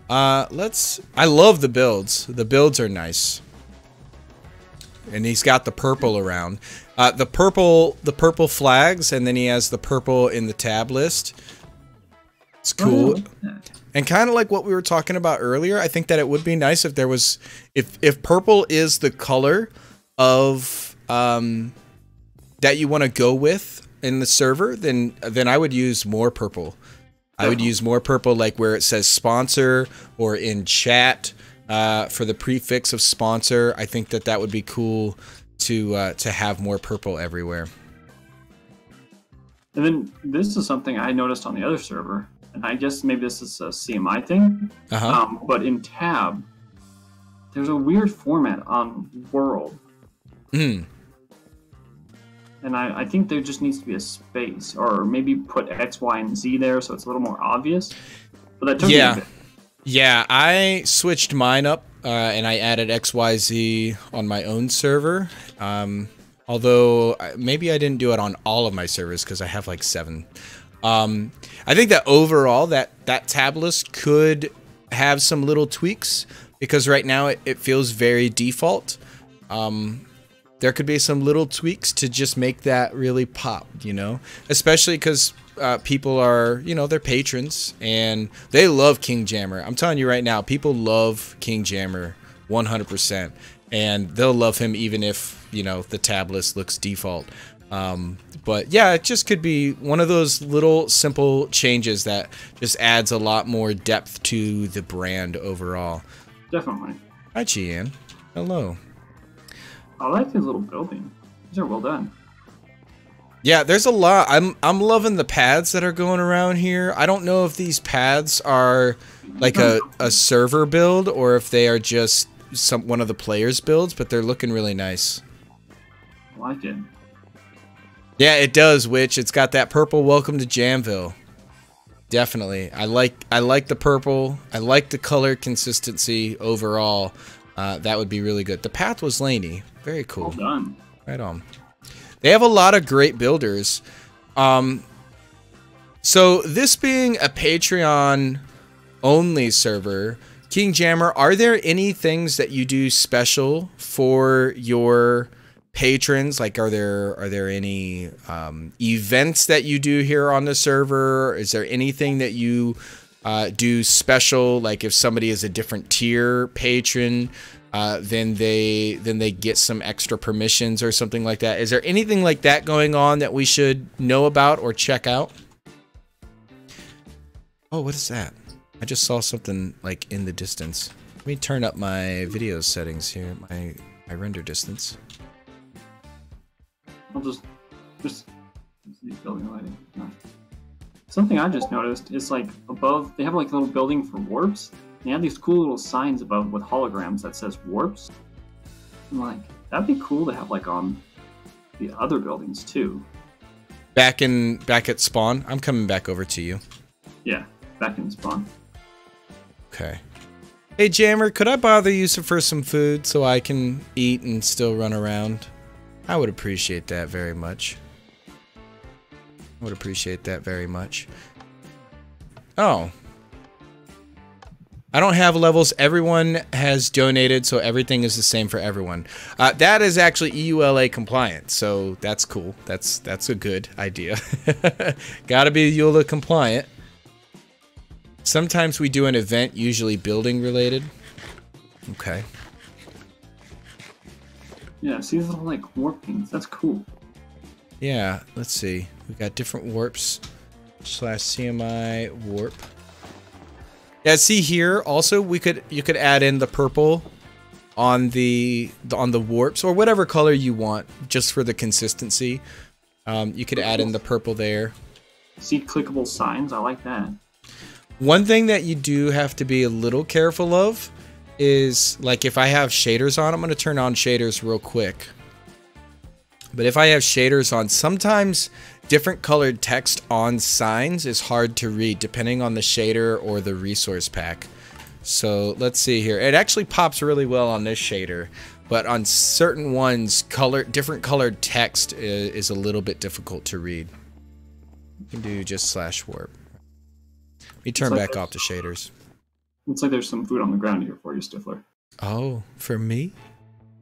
I love the builds. The builds are nice. And he's got the purple around. The purple flags, and then he has the purple in the tab list. It's cool. And kind of like what we were talking about earlier, I think that it would be nice if there was, if purple is the color of that you want to go with in the server, then I would use more purple. I would use more purple, like where it says sponsor or in chat for the prefix of sponsor. I think that would be cool to have more purple everywhere. And then this is something I noticed on the other server, and I guess maybe this is a CMI thing. But in tab, there's a weird format on world. And I think there just needs to be a space, or maybe put X, Y, and Z there so it's a little more obvious. But that took me a bit. Yeah, I switched mine up and I added X, Y, Z on my own server. Although maybe I didn't do it on all of my servers because I have like 7. I think that overall that tab list could have some little tweaks because right now it feels very default. There could be some little tweaks to just make that really pop, you know, especially because people are, you know, they're patrons and they love King Jammer. I'm telling you right now, people love King Jammer 100%, and they'll love him even if, you know, the tab list looks default. But yeah, it just could be one of those little simple changes that just adds a lot more depth to the brand overall. Definitely. Hi, Chien. Hello. I like these little buildings. These are well done. Yeah, there's a lot. I'm loving the pads that are going around here. I don't know if these pads are like a server build or if they are just one of the players' builds, but they're looking really nice. I like it. Yeah, it does, Witch. It's got that purple welcome to Jamville. Definitely. I like the purple. I like the color consistency overall. That would be really good. The path was laney. Very cool. Well done. Right on. They have a lot of great builders. So this being a Patreon only server, King Jammer, are there any things that you do special for your patrons? Like, are there any events that you do here on the server? Is there anything that you do special? Like if somebody is a different tier patron, then they get some extra permissions or something like that. Is there anything like that going on that we should know about or check out? Oh, what is that? I just saw something like in the distance. Let me turn up my video settings here, my render distance. I'll just building lighting. No. Something I just noticed is like above, they have like a little building for warps. They have these cool little signs above with holograms that says warps. I'm like, that'd be cool to have like on the other buildings too. Back at spawn, I'm coming back over to you. Yeah, back in spawn. Okay. Hey Jammer, could I bother you for some food so I can eat and still run around? I would appreciate that very much. I would appreciate that very much. Oh. I don't have levels. Everyone has donated, so everything is the same for everyone. That is actually EULA compliant, so that's cool. That's a good idea. Gotta be EULA compliant. Sometimes we do an event, usually building related. Okay. Yeah, see these little like warpings. That's cool. Yeah, let's see. We got different warps / CMI warp. Yeah, see here also you could add in the purple on the warps or whatever color you want just for the consistency. You could add in the purple there. See clickable signs. I like that. One thing that you do have to be a little careful of is, like, if I have shaders on, I'm going to turn on shaders real quick. But if I have shaders on, sometimes different colored text on signs is hard to read depending on the shader or the resource pack. So let's see here. It actually pops really well on this shader, but on certain ones, different colored text is a little bit difficult to read. You can do just /warp. Let me turn back off the shaders. Looks like there's some food on the ground here for you, Stiffler. Oh, for me?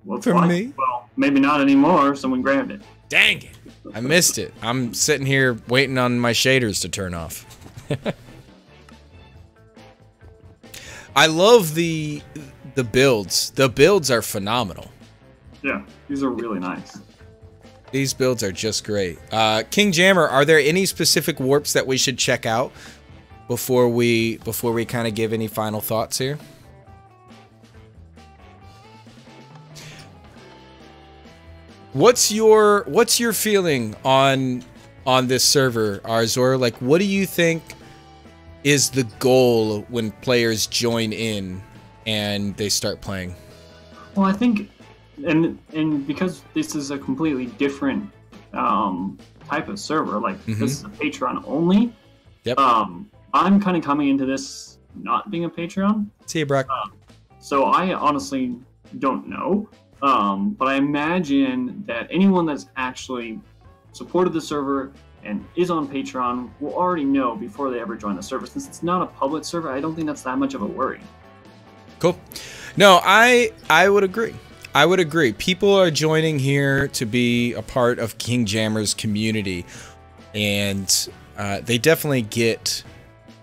Well, for me? Well, maybe not anymore. Someone grabbed it. Dang it. I missed it. I'm sitting here waiting on my shaders to turn off. I love the builds. The builds are phenomenal. Yeah, these are really nice. These builds are just great. King Jammer, are there any specific warps that we should check out before we kind of give any final thoughts here? What's your feeling on this server, ArZor? Like, what do you think is the goal when players join in and they start playing? Well, I think, and because this is a completely different type of server, like this is a Patreon only. Yep. I'm kind of coming into this not being a Patreon. See you, Brock. So I honestly don't know. But I imagine that anyone that's actually supported the server and is on Patreon will already know before they ever join the server. Since it's not a public server, I don't think that's that much of a worry. Cool. No, I would agree. I would agree. People are joining here to be a part of King Jammer's community, and they definitely get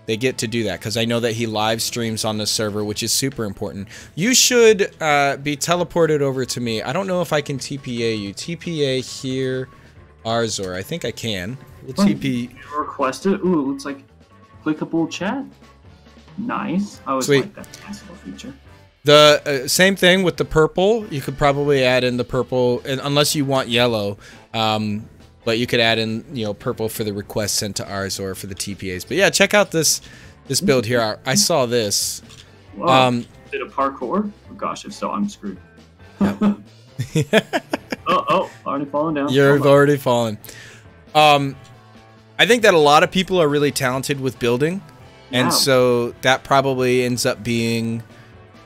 to do that, because I know that he live streams on the server, which is super important. You should be teleported over to me. I don't know if I can TPA you. TPA here, ArZor. I think I can. We'll TP. You requested. Ooh, it looks like clickable chat. Nice. I always like that nice little feature. The same thing with the purple. You could probably add in the purple, and unless you want yellow. But you could add in, you know, purple for the request sent to ArZor for the TPAs. But yeah, check out this build here. I saw this. Whoa. Did a parkour? Oh gosh, if so, I'm screwed. Yep. oh, already fallen down. You've already fallen. I think that a lot of people are really talented with building, and so that probably ends up being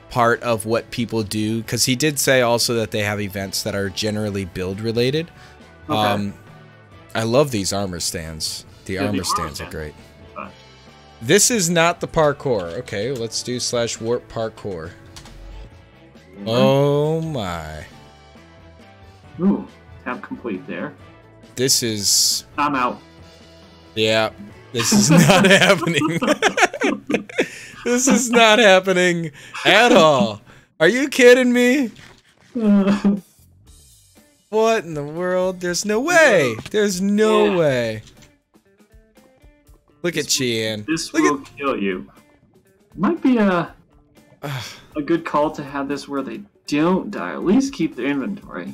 part of what people do. Because he did say also that they have events that are generally build related. Okay. I love these armor stands. The armor stands are great. This is not the parkour. Okay, let's do /warp parkour. Oh my. Ooh, tab complete there. This is... I'm out. Yeah, this is not happening. This is not happening at all. Are you kidding me? What in the world? There's no way. There's no way. Look at Chien. This will kill you. Might be a good call to have this where they don't die. At least keep the inventory.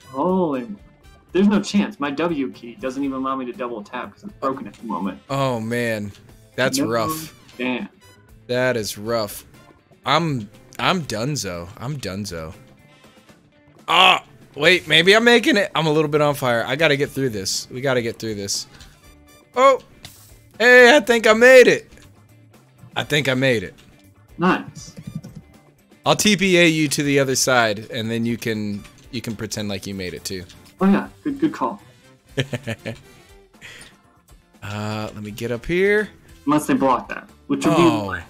Holy. There's no chance. My W key doesn't even allow me to double tap because it's broken at the moment. Oh man. That's rough. Damn. That is rough. I'm donezo. I'm donezo. Ah, wait, maybe I'm making it. I'm a little bit on fire. I gotta get through this. We gotta get through this. Oh, hey, I think I made it. I think I made it. Nice. I'll TPA you to the other side, and then you can pretend like you made it too. Oh yeah, good call. Let me get up here. Unless they block that, which would be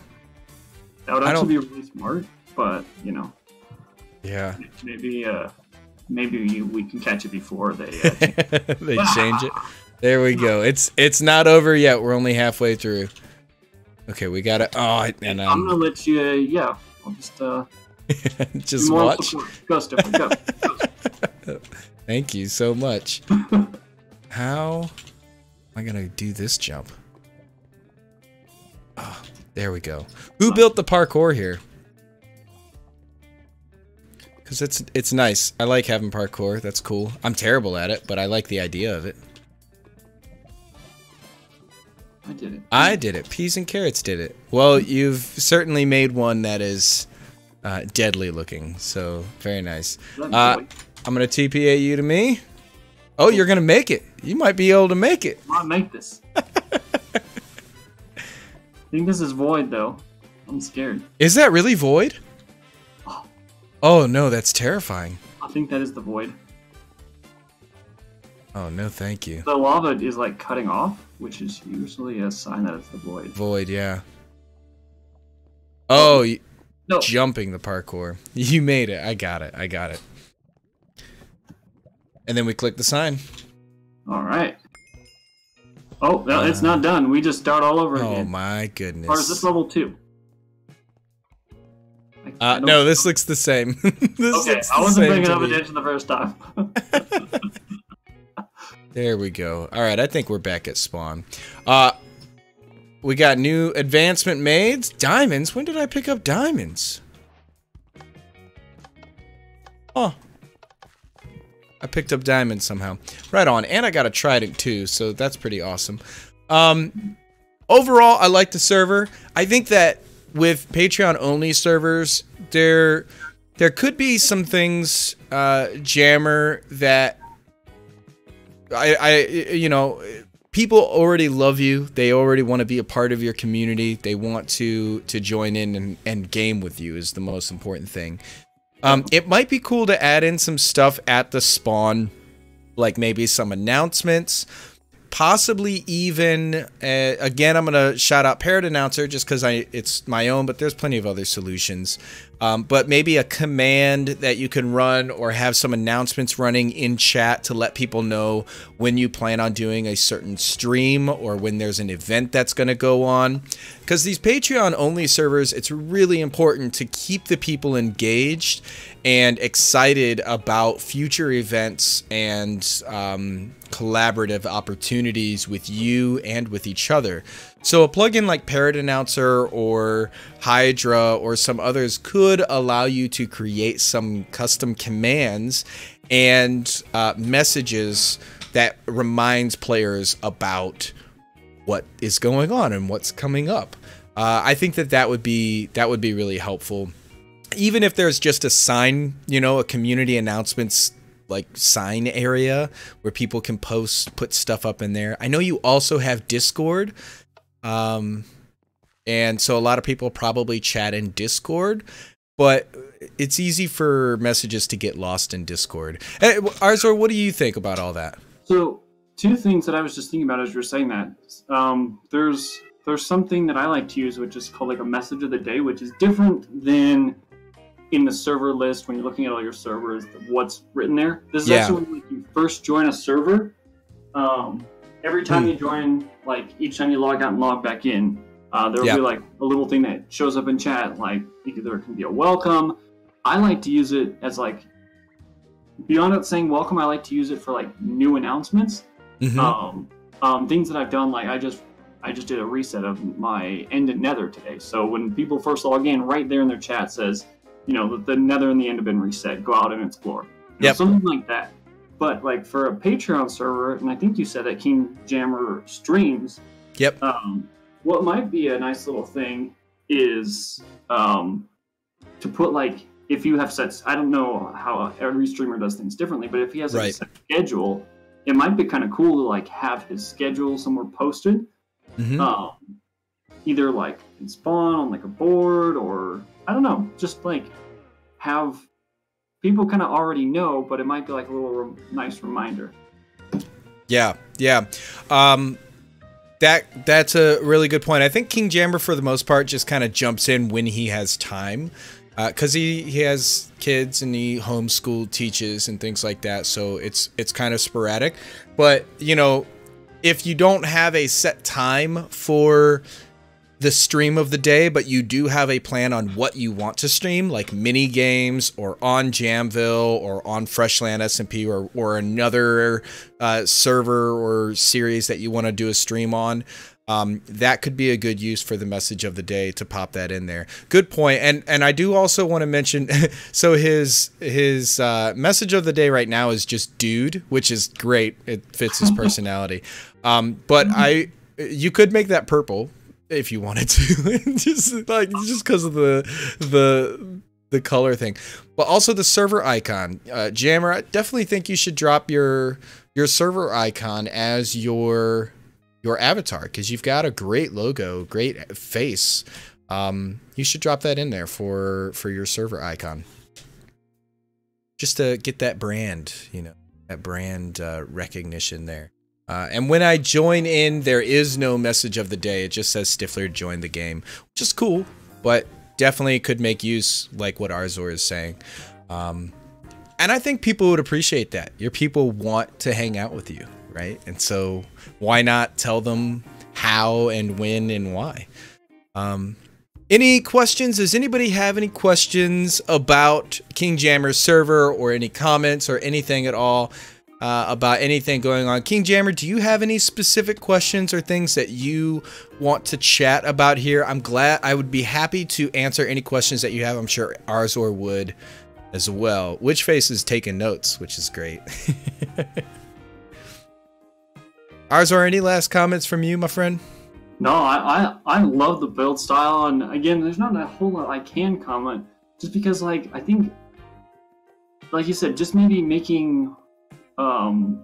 that would actually be really smart, but you know. Yeah. Maybe we can catch it before they they change it. There we go. It's not over yet. We're only halfway through. Okay, we got it. Oh, and I'm gonna let you. Yeah, I'll just just watch. Go, Stephen. Go. Thank you so much. How am I gonna do this jump? Oh, there we go. Who built the parkour here? Because it's nice. I like having parkour. That's cool. I'm terrible at it, but I like the idea of it. I did it. I did it. Peas and carrots did it. Well, you've certainly made one that is deadly looking. So very nice. I'm gonna TPA you to me. Oh, you're gonna make it. You might be able to make it. I might make this. I think this is void though. I'm scared. Is that really void? Oh no, that's terrifying. I think that is the void. Oh no, thank you. The lava is like cutting off, which is usually a sign that it's the void. Void, yeah. Oh, no. Jumping the parkour. You made it. I got it. I got it. And then we click the sign. All right. Oh, no, it's not done. We just start all over again. Oh my goodness. Or is this level 2? No, this looks the same. Okay, I wasn't bringing up attention the first time. There we go. All right, I think we're back at spawn. We got new advancement made. Diamonds? When did I pick up diamonds? Oh. I picked up diamonds somehow. Right on. And I got a trident too, so that's pretty awesome. Overall, I like the server. I think that with Patreon-only servers, there could be some things, Jammer, that you know, people already love you. They already want to be a part of your community. They want to join in and game with you is the most important thing. It might be cool to add in some stuff at the spawn, like maybe some announcements, possibly even, again, I'm going to shout out Parrot Announcer just because it's my own, but there's plenty of other solutions. But maybe a command that you can run or have some announcements running in chat to let people know when you plan on doing a certain stream or when there's an event that's going to go on. Because these Patreon-only servers, it's really important to keep the people engaged and excited about future events and collaborative opportunities with you and with each other. So a plugin like Parrot Announcer or Hydra or some others could allow you to create some custom commands and messages that reminds players about what is going on and what's coming up. I think that would be really helpful. Even if there's just a sign, you know, a community announcements like sign area where people can put stuff up in there. I know you also have Discord. And so a lot of people probably chat in Discord, but it's easy for messages to get lost in Discord. Hey, ArZor, what do you think about all that? So, two things that I was just thinking about as you were saying that. There's something that I like to use, which is called like a message of the day, which is different than in the server list when you're looking at all your servers, what's written there. This is actually when you first join a server. Every time you join, like each time you log out and log back in, there will be like a little thing that shows up in chat, like there can be a welcome. I like to use it as like, beyond it saying welcome, I like to use it for like new announcements. Things that I've done, like I just did a reset of my end at Nether today. So when people first log in, right there in their chat says, you know, the Nether and the end have been reset. Go out and explore. You know, something like that. But like for a Patreon server, and I think you said that King Jammer streams. Yep. What might be a nice little thing is to put like, if you have sets, I don't know how every streamer does things differently, but if he has like a set schedule, it might be kind of cool to like have his schedule somewhere posted. Either like in spawn on like a board, or I don't know, just like have people kind of already know, but it might be like a little nice reminder. Yeah. That's a really good point. I think King Jammer for the most part just kind of jumps in when he has time, because he has kids and he homeschool teaches and things like that, so it's kind of sporadic. But you know, if you don't have a set time for the stream of the day, but you do have a plan on what you want to stream, like mini games or on Jamville or on Freshland SMP or another server or series that you want to do a stream on, that could be a good use for the message of the day to pop that in there. Good point. And I do also want to mention, so his message of the day right now is just dude, which is great. It fits his personality. But you could make that purple if you wanted to, just because of the color thing, but also the server icon. Jammer, I definitely think you should drop your server icon as your avatar, because you've got a great logo, great face. You should drop that in there for your server icon, just to get that brand, that brand recognition there. And when I join in, there is no message of the day. It just says Stifflered joined the game, which is cool, but definitely could make use, like what ArZor is saying. And I think people would appreciate that. Your people want to hang out with you, right? And so why not tell them how and when and why? Any questions? Does anybody have any questions about King Jammer's server, or any comments or anything at all about anything going on? King Jammer, do you have any specific questions or things that you want to chat about here? I would be happy to answer any questions that you have. I'm sure ArZor would as well. Witchface is taking notes, which is great. ArZor, any last comments from you, my friend? No, I love the build style, and again, there's not a whole lot I can comment, just because, like, I think, like you said, just maybe making the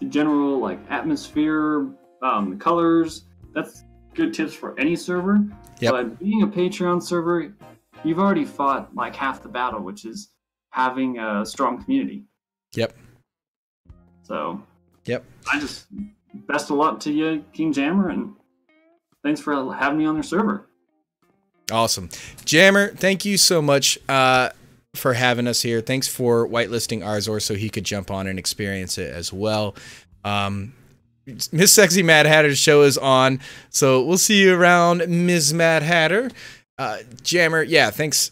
general, like, atmosphere, the colors, that's good tips for any server. Yep. But being a Patreon server, you've already fought like half the battle, which is having a strong community. Yep. So, yep. Best of luck to you, King Jammer, and thanks for having me on their server. Awesome. Jammer, thank you so much for having us here. Thanks for whitelisting ArZor so he could jump on and experience it as well. Miss Sexy Mad Hatter's show is on, so we'll see you around, Ms. Mad Hatter. Jammer, yeah, thanks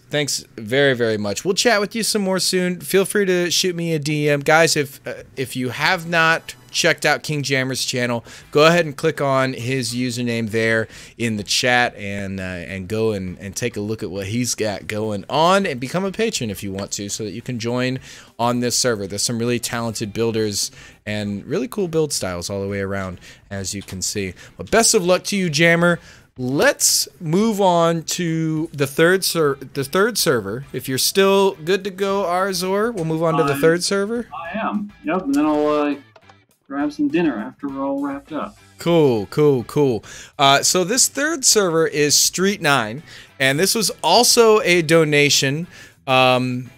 very, very much. We'll chat with you some more soon. Feel free to shoot me a DM. Guys, if you have not checked out King Jammer's channel, go ahead and click on his username there in the chat and go and take a look at what he's got going on, and become a patron if you want to, so that you can join on this server. There's some really talented builders and really cool build styles all the way around, as you can see. But best of luck to you, Jammer. Let's move on to the third server. If you're still good to go, ArZor, we'll move on to the third server. I am. Yep, and then I'll grab some dinner after we're all wrapped up. Cool. So this third server is Street 9, and this was also a donation from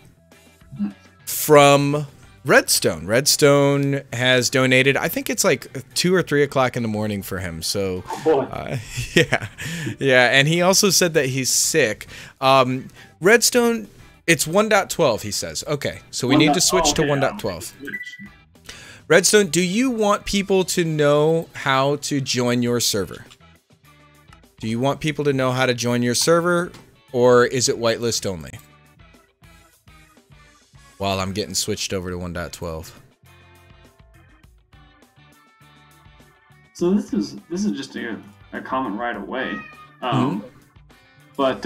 Redstone. Redstone has donated. I think it's like 2 or 3 o'clock in the morning for him. So, yeah. And he also said that he's sick. Redstone, it's 1.12. He says. Okay, so we need to switch to 1.12. Redstone, do you want people to know how to join your server? Do you want people to know how to join your server, or is it whitelist only? While I'm getting switched over to 1.12. So this is just a comment right away. But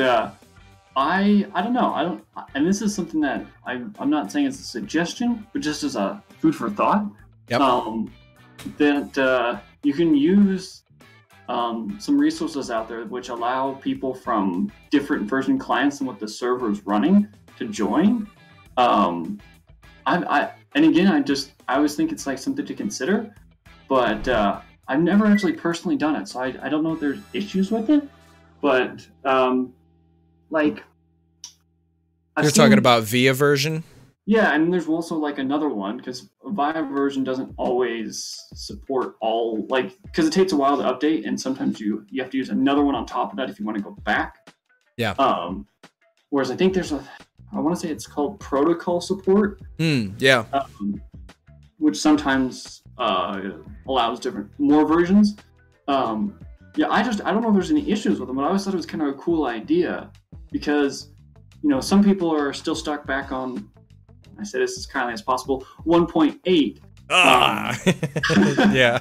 I don't know. And this is something that I'm not saying it's a suggestion, but just as a food for thought. Yep. That you can use some resources out there which allow people from different version clients than what the server is running to join. And again, I always think it's like something to consider, but I've never actually personally done it, so I don't know if there's issues with it. But like, you're talking about via version. Yeah, and there's also like another one, because via version doesn't always support all, like, because it takes a while to update, and sometimes you have to use another one on top of that if you want to go back. Yeah. Whereas I think there's I want to say it's called protocol support. Yeah. Which sometimes allows more versions. Yeah, I don't know if there's any issues with them, but I always thought it was kind of a cool idea, because, some people are still stuck back on, I say this as kindly as possible, 1.8. Yeah.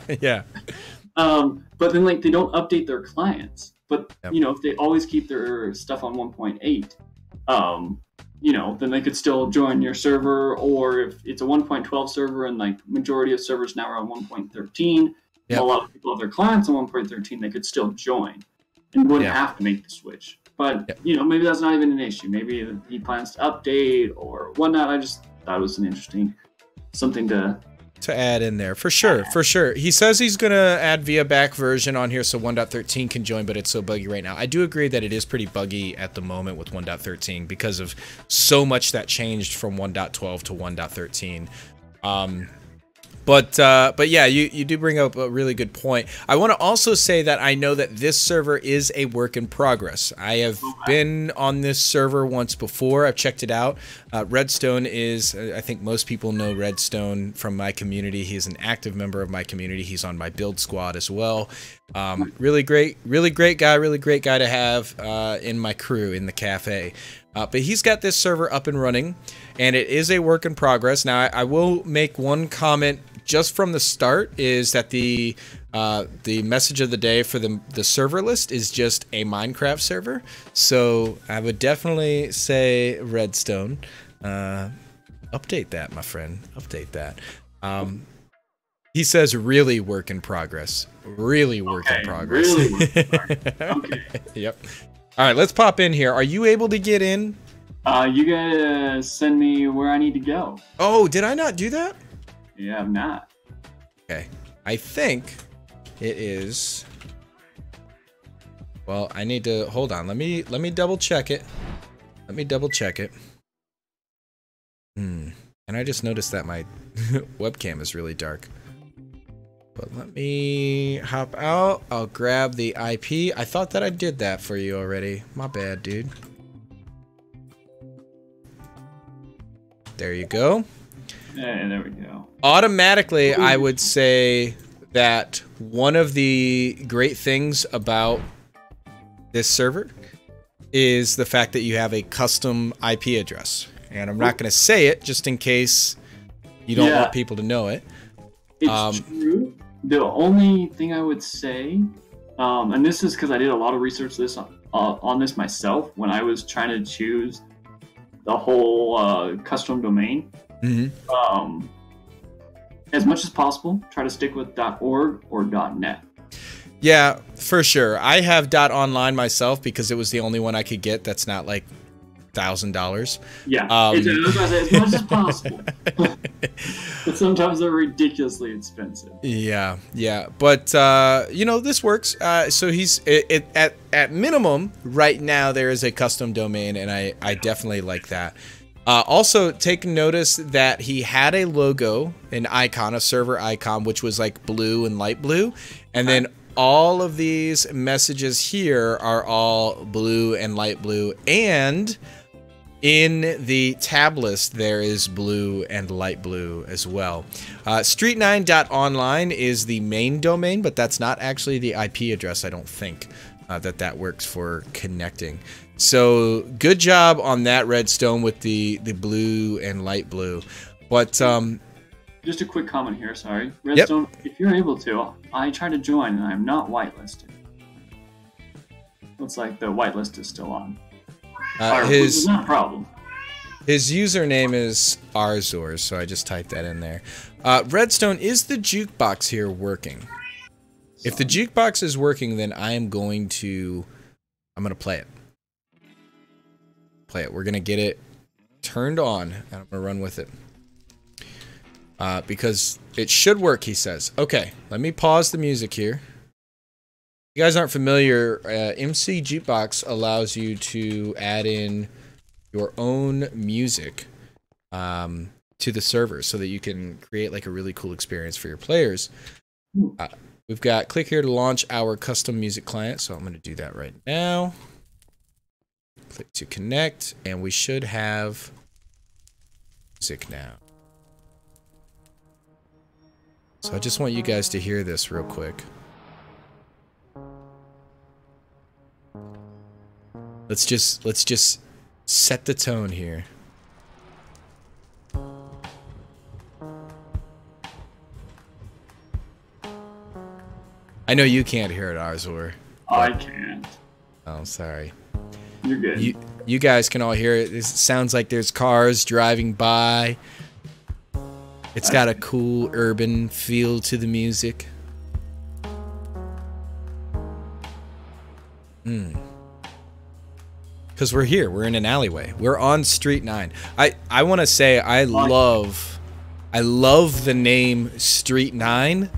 But then, like, they don't update their clients. But, if they always keep their stuff on 1.8, then they could still join your server. Or if it's a 1.12 server and, like, majority of servers now are on 1.13, a lot of people have their clients on 1.13, they could still join and wouldn't have to make the switch. But, you know, maybe that's not even an issue. Maybe he plans to update or whatnot. I just thought it was an interesting something to add in there. For sure, for sure. He says he's going to add via back version on here so 1.13 can join, but it's so buggy right now. I do agree that it is pretty buggy at the moment with 1.13 because of so much that changed from 1.12 to 1.13. But yeah, you do bring up a really good point. I want to also say that I know that this server is a work in progress. I have been on this server once before. I've checked it out. Redstone is, I think most people know Redstone from my community. He's an active member of my community. He's on my build squad as well. Really great guy to have in my crew in the cafe. But he's got this server up and running, and it is a work in progress. Now, I will make one comment just from the start, is that the message of the day for the server list is just a Minecraft server. So I would definitely say Redstone, update that, my friend, update that. He says really work in progress, really work in progress. Really work in progress. Okay. Yep. All right, let's pop in here. Are you able to get in? You gotta send me where I need to go. Oh, did I not do that? Yeah, I'm not. Okay. I think it is. Well, I need to hold on. Let me double check it. Let me double check it. And I just noticed that my webcam is really dark. But let me hop out. I'll grab the IP. I thought that I did that for you already. My bad, dude. There you go. Yeah, there we go. Automatically, I would say that one of the great things about this server is the fact that you have a custom IP address. And I'm not going to say it just in case you don't want people to know it. It's true. The only thing I would say, and this is because I did a lot of research on this myself when I was trying to choose the whole custom domain. As much as possible, try to stick with .org or .net. Yeah, for sure. I have .online myself because it was the only one I could get that's not like $1,000. Yeah, as much as possible. But sometimes they're ridiculously expensive. Yeah, yeah. But you know, this works. So he's at minimum right now there is a custom domain, and I definitely like that. Also, take notice that he had a logo, an icon, a server icon, which was like blue and light blue, and then all of these messages here are all blue and light blue, and in the tab list, there is blue and light blue as well. Street9.online is the main domain, but that's not actually the IP address, I don't think, that works for connecting. So good job on that, Redstone, with the blue and light blue. But just a quick comment here, sorry. Redstone, if you're able to, I tried to join and I'm not whitelisted. Looks like the whitelist is still on. Which is not a problem. His username is ArZor, so I just typed that in there. Redstone, is the jukebox here working? If the jukebox is working, then I'm going to play it. We're going to get it turned on, and I'm going to run with it. Because it should work, he says. Okay, let me pause the music here. If you guys aren't familiar, MC Jukebox allows you to add in your own music to the server so that you can create like a really cool experience for your players. We've got click here to launch our custom music client, so I'm going to do that right now. Click to connect, and we should have music now. So I just want you guys to hear this real quick. Let's just set the tone here. I know you can't hear it, ArZor. I can't. Oh, sorry. You're good. You guys can all hear it. It sounds like there's cars driving by. It's got a cool urban feel to the music. Because we're here. We're in an alleyway. We're on Street 9. I want to say I love the name Street 9,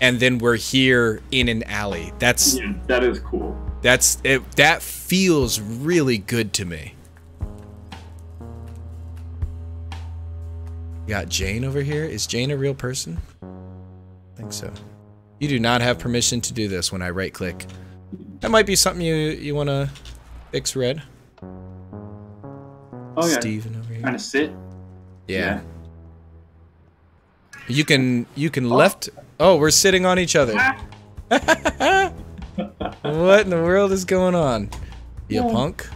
and then we're here in an alley. That's yeah, that is cool. That's it. That feels really good to me. You got Jane over here. Is Jane a real person? I think so. You do not have permission to do this when I right click. That might be something you want to fix, Red. Oh yeah. Steven over here. Trying to sit. Yeah. You can left. Oh, we're sitting on each other. What in the world is going on? You punk?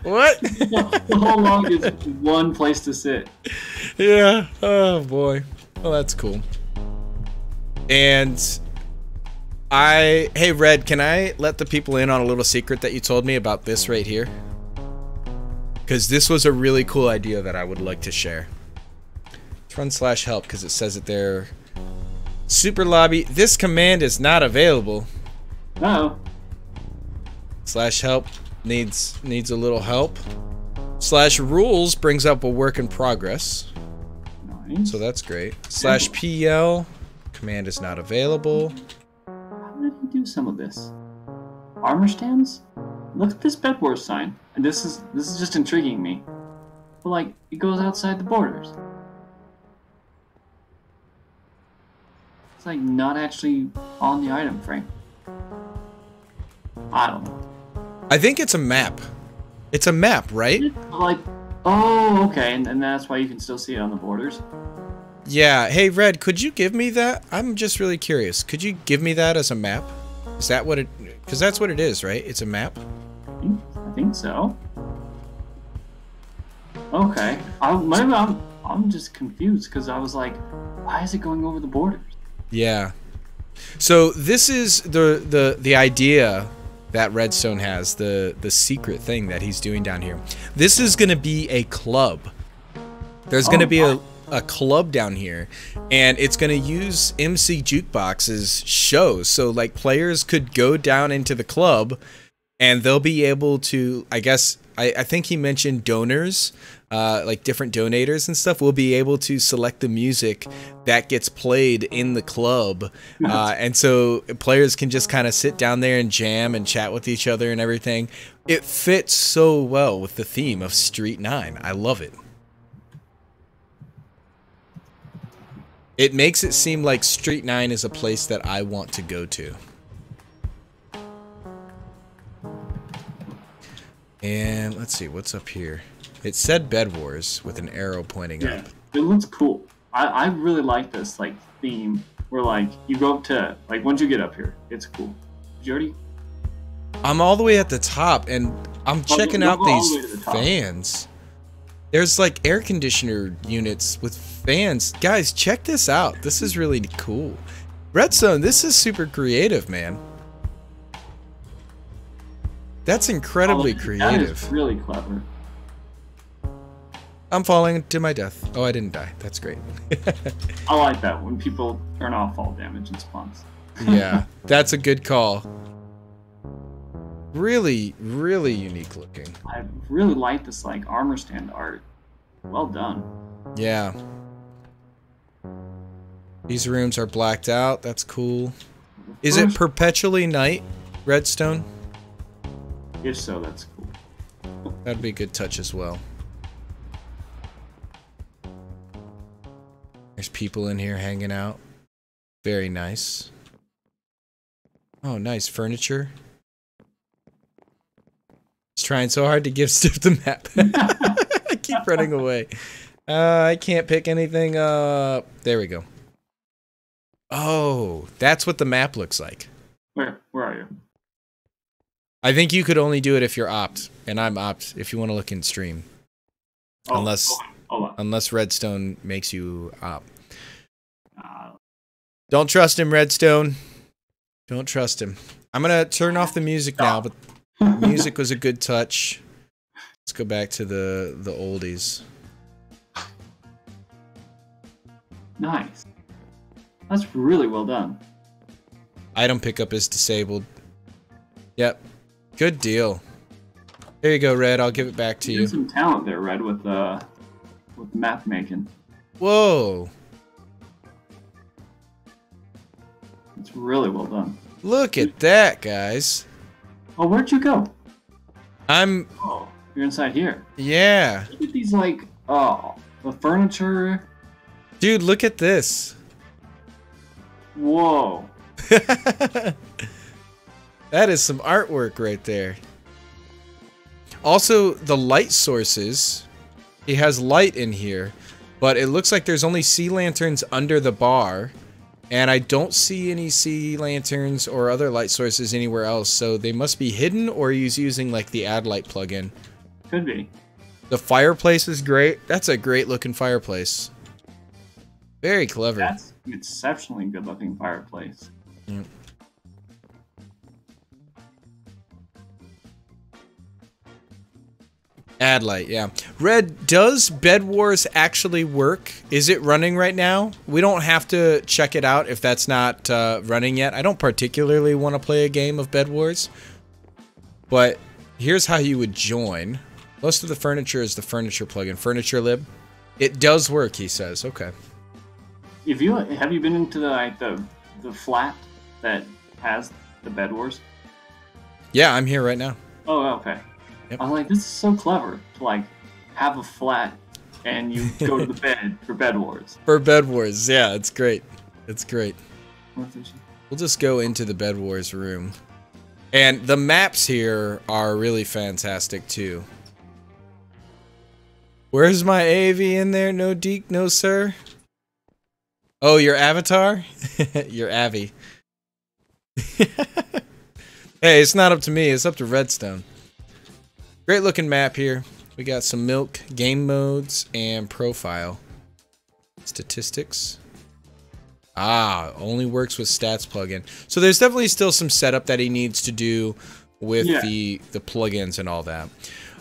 What? The whole log is one place to sit. Yeah. Oh boy. Well, that's cool. And hey Red, can I let the people in on a little secret that you told me about this right here? Because this was a really cool idea that I would like to share. Let's run /help because it says it there. Super lobby. This command is not available. Uh-oh. /help needs a little help. /rules brings up a work in progress. Nice. So that's great. /pl command is not available. How did he do some of this? Armor stands? Look at this Bedwars sign. And this is just intriguing me. But like, it goes outside the borders. It's like not actually on the item frame. I don't know. I think it's a map. It's a map, right? Like, oh, okay, and that's why you can still see it on the borders. Yeah. Hey, Red, could you give me that? I'm just really curious. Could you give me that as a map? Is that what it? Because that's what it is, right? It's a map. I think so. Okay. I'm just confused because I was like, why is it going over the borders? Yeah. So this is the idea that Redstone has, the secret thing that he's doing down here. This is going to be a club. There's going to be a club down here, and it's going to use MC Jukebox's shows. So like players could go down into the club and they'll be able to, I guess, I think he mentioned donors, like different donators and stuff will be able to select the music that gets played in the club. And so players can just kind of sit down there and jam and chat with each other and everything. It fits so well with the theme of Street 9. I love it. It makes it seem like Street 9 is a place that I want to go to. And let's see, what's up here? It said Bedwars with an arrow pointing up. It looks cool. I really like this like theme where like you go up to like once you get up here, it's cool. Did you already? I'm all the way at the top and I'm checking out these fans. There's like air conditioner units with fans. Guys, check this out. This is really cool. Redstone, this is super creative, man. That's incredibly creative. That is really clever. I'm falling to my death. Oh, I didn't die. That's great. I like that when people turn off fall damage in spawns. Yeah, that's a good call. Really, really unique looking. I really like this like armor stand art. Well done. Yeah. These rooms are blacked out. That's cool. Is it perpetually night, Redstone? If so, that's cool. That'd be a good touch as well. There's people in here hanging out. Very nice. Oh, nice furniture. It's trying so hard to give Stiff the map. I keep running away. I can't pick anything up. There we go. Oh, that's what the map looks like. Where are you? I think you could only do it if you're opt, and I'm opt if you want to look in stream. Unless Redstone makes you opt. Don't trust him, Redstone. Don't trust him. I'm gonna turn off the music now, but music was a good touch. Let's go back to the oldies. Nice. That's really well done. Item pickup is disabled. Yep. Good deal. There you go, Red. I'll give it back to you. There's some talent there, Red, with map making. Whoa. It's really well done. Look at that, guys. Oh, where'd you go? Oh, you're inside here. Yeah. Look at these, like, the furniture. Dude, look at this. Whoa. That is some artwork right there. Also, the light sources. He has light in here, but it looks like there's only sea lanterns under the bar, and I don't see any sea lanterns or other light sources anywhere else, so they must be hidden, or he's using like the add light plugin. Could be. The fireplace is great. That's a great looking fireplace. Very clever. That's an exceptionally good looking fireplace. Mm. Add light, yeah. Red, does Bedwars actually work? Is it running right now? We don't have to check it out if that's not running yet. I don't particularly want to play a game of Bedwars, but here's how you would join. Most of the furniture is the furniture plugin, Furniture Lib. It does work, he says. Okay. Have you been into the flat that has the Bedwars? Yeah, I'm here right now. Oh, okay. Yep. I'm like, this is so clever to like have a flat and you go to the bed for Bedwars. For Bedwars, yeah, it's great. It's great. We'll just go into the Bedwars room. And the maps here are really fantastic too. Where's my AV in there? No Deke, no sir. Oh, your avatar? Your Avi. Hey, it's not up to me, it's up to Redstone. Great looking map here. We got some milk, game modes, and profile. Statistics. Ah, only works with stats plugin. So there's definitely still some setup that he needs to do with the plugins and all that.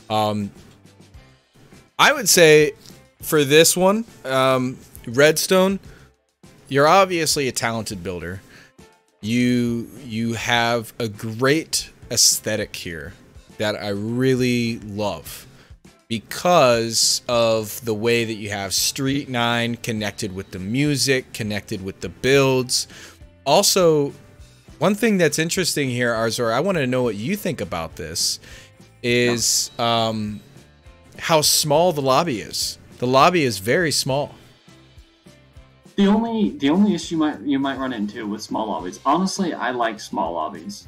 I would say for this one, Redstone, you're obviously a talented builder. You have a great aesthetic here that I really love because of the way that you have Street 9 connected with the music, connected with the builds. Also, one thing that's interesting here, ArZor, I want to know what you think about this, is how small the lobby is. The lobby is very small. The only issue you might run into with small lobbies, honestly, I like small lobbies.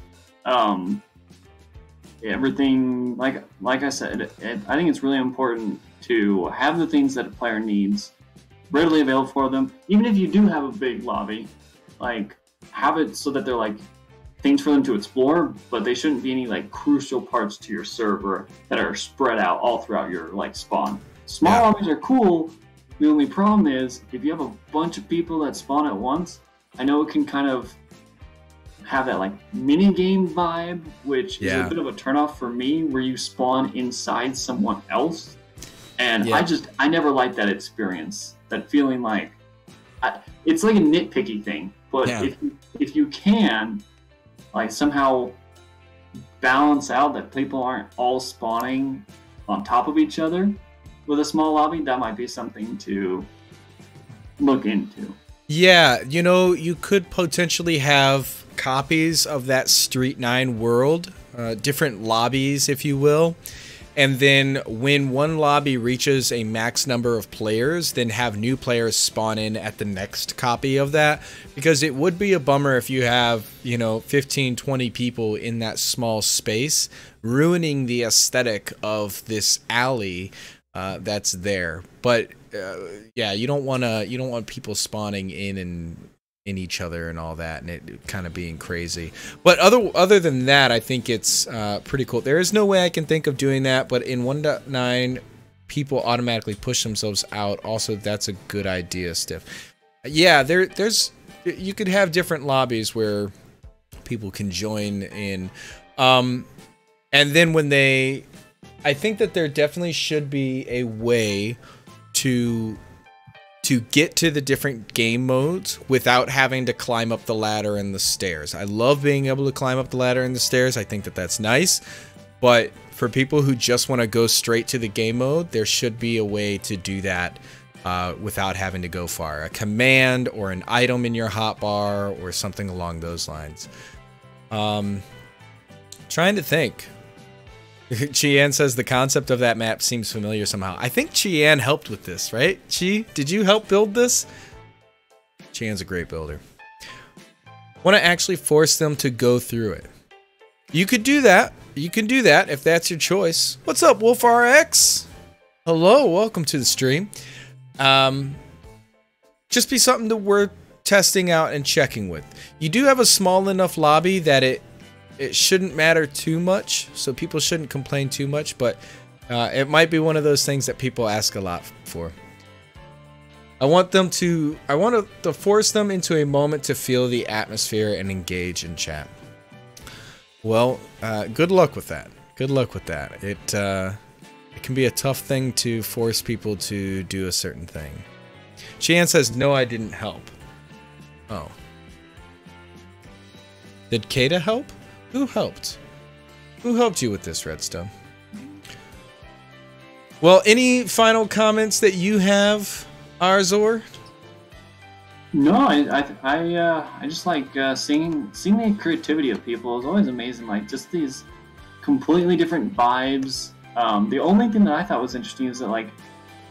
Everything, like I said, I think it's really important to have the things that a player needs readily available for them. Even if you do have a big lobby, like have it so that they're like things for them to explore, but they shouldn't be any like crucial parts to your server that are spread out all throughout your like spawn. Small lobbies are cool. The only problem is if you have a bunch of people that spawn at once, I know it can kind of have that like mini game vibe, which is a bit of a turnoff for me, where you spawn inside someone else, and I never liked that experience. That feeling like it's like a nitpicky thing, but if you can like somehow balance out that people aren't all spawning on top of each other with a small lobby, that might be something to look into. Yeah, you know, you could potentially have copies of that Street 9 world, different lobbies, if you will, and then when one lobby reaches a max number of players, then have new players spawn in at the next copy of that, because it would be a bummer if you have, you know, 15, 20 people in that small space, ruining the aesthetic of this alley that's there. But yeah, you don't want people spawning in each other and all that, and it kind of being crazy. But other than that, I think it's pretty cool. There is no way I can think of doing that, but in 1.9, people automatically push themselves out. Also, that's a good idea, Stiff. Yeah, there's you could have different lobbies where people can join in, and then when I think that there definitely should be a way to to get to the different game modes without having to climb up the ladder and the stairs. I love being able to climb up the ladder and the stairs. I think that that's nice. But for people who just want to go straight to the game mode, there should be a way to do that without having to go far. A command or an item in your hotbar or something along those lines. Trying to think. Cheyenne says the concept of that map seems familiar somehow. I think Cheyenne helped with this, right? Chi, did you help build this? Cheyenne's a great builder. Want to actually force them to go through it. You could do that. You can do that if that's your choice. What's up, WolfRx? Hello, welcome to the stream. Just be something that we're testing out and checking with. You do have a small enough lobby that it shouldn't matter too much, so people shouldn't complain too much, but it might be one of those things that people ask a lot for. I want to force them into a moment to feel the atmosphere and engage in chat. Well, good luck with that. Good luck with that. It can be a tough thing to force people to do a certain thing. Cheyenne says, no, I didn't help. Oh. Did Kata help? Who helped? Who helped you with this, Redstone? Well, any final comments that you have, ArZor? No, I just like seeing the creativity of people is always amazing. Like just these completely different vibes. The only thing that I thought was interesting is that like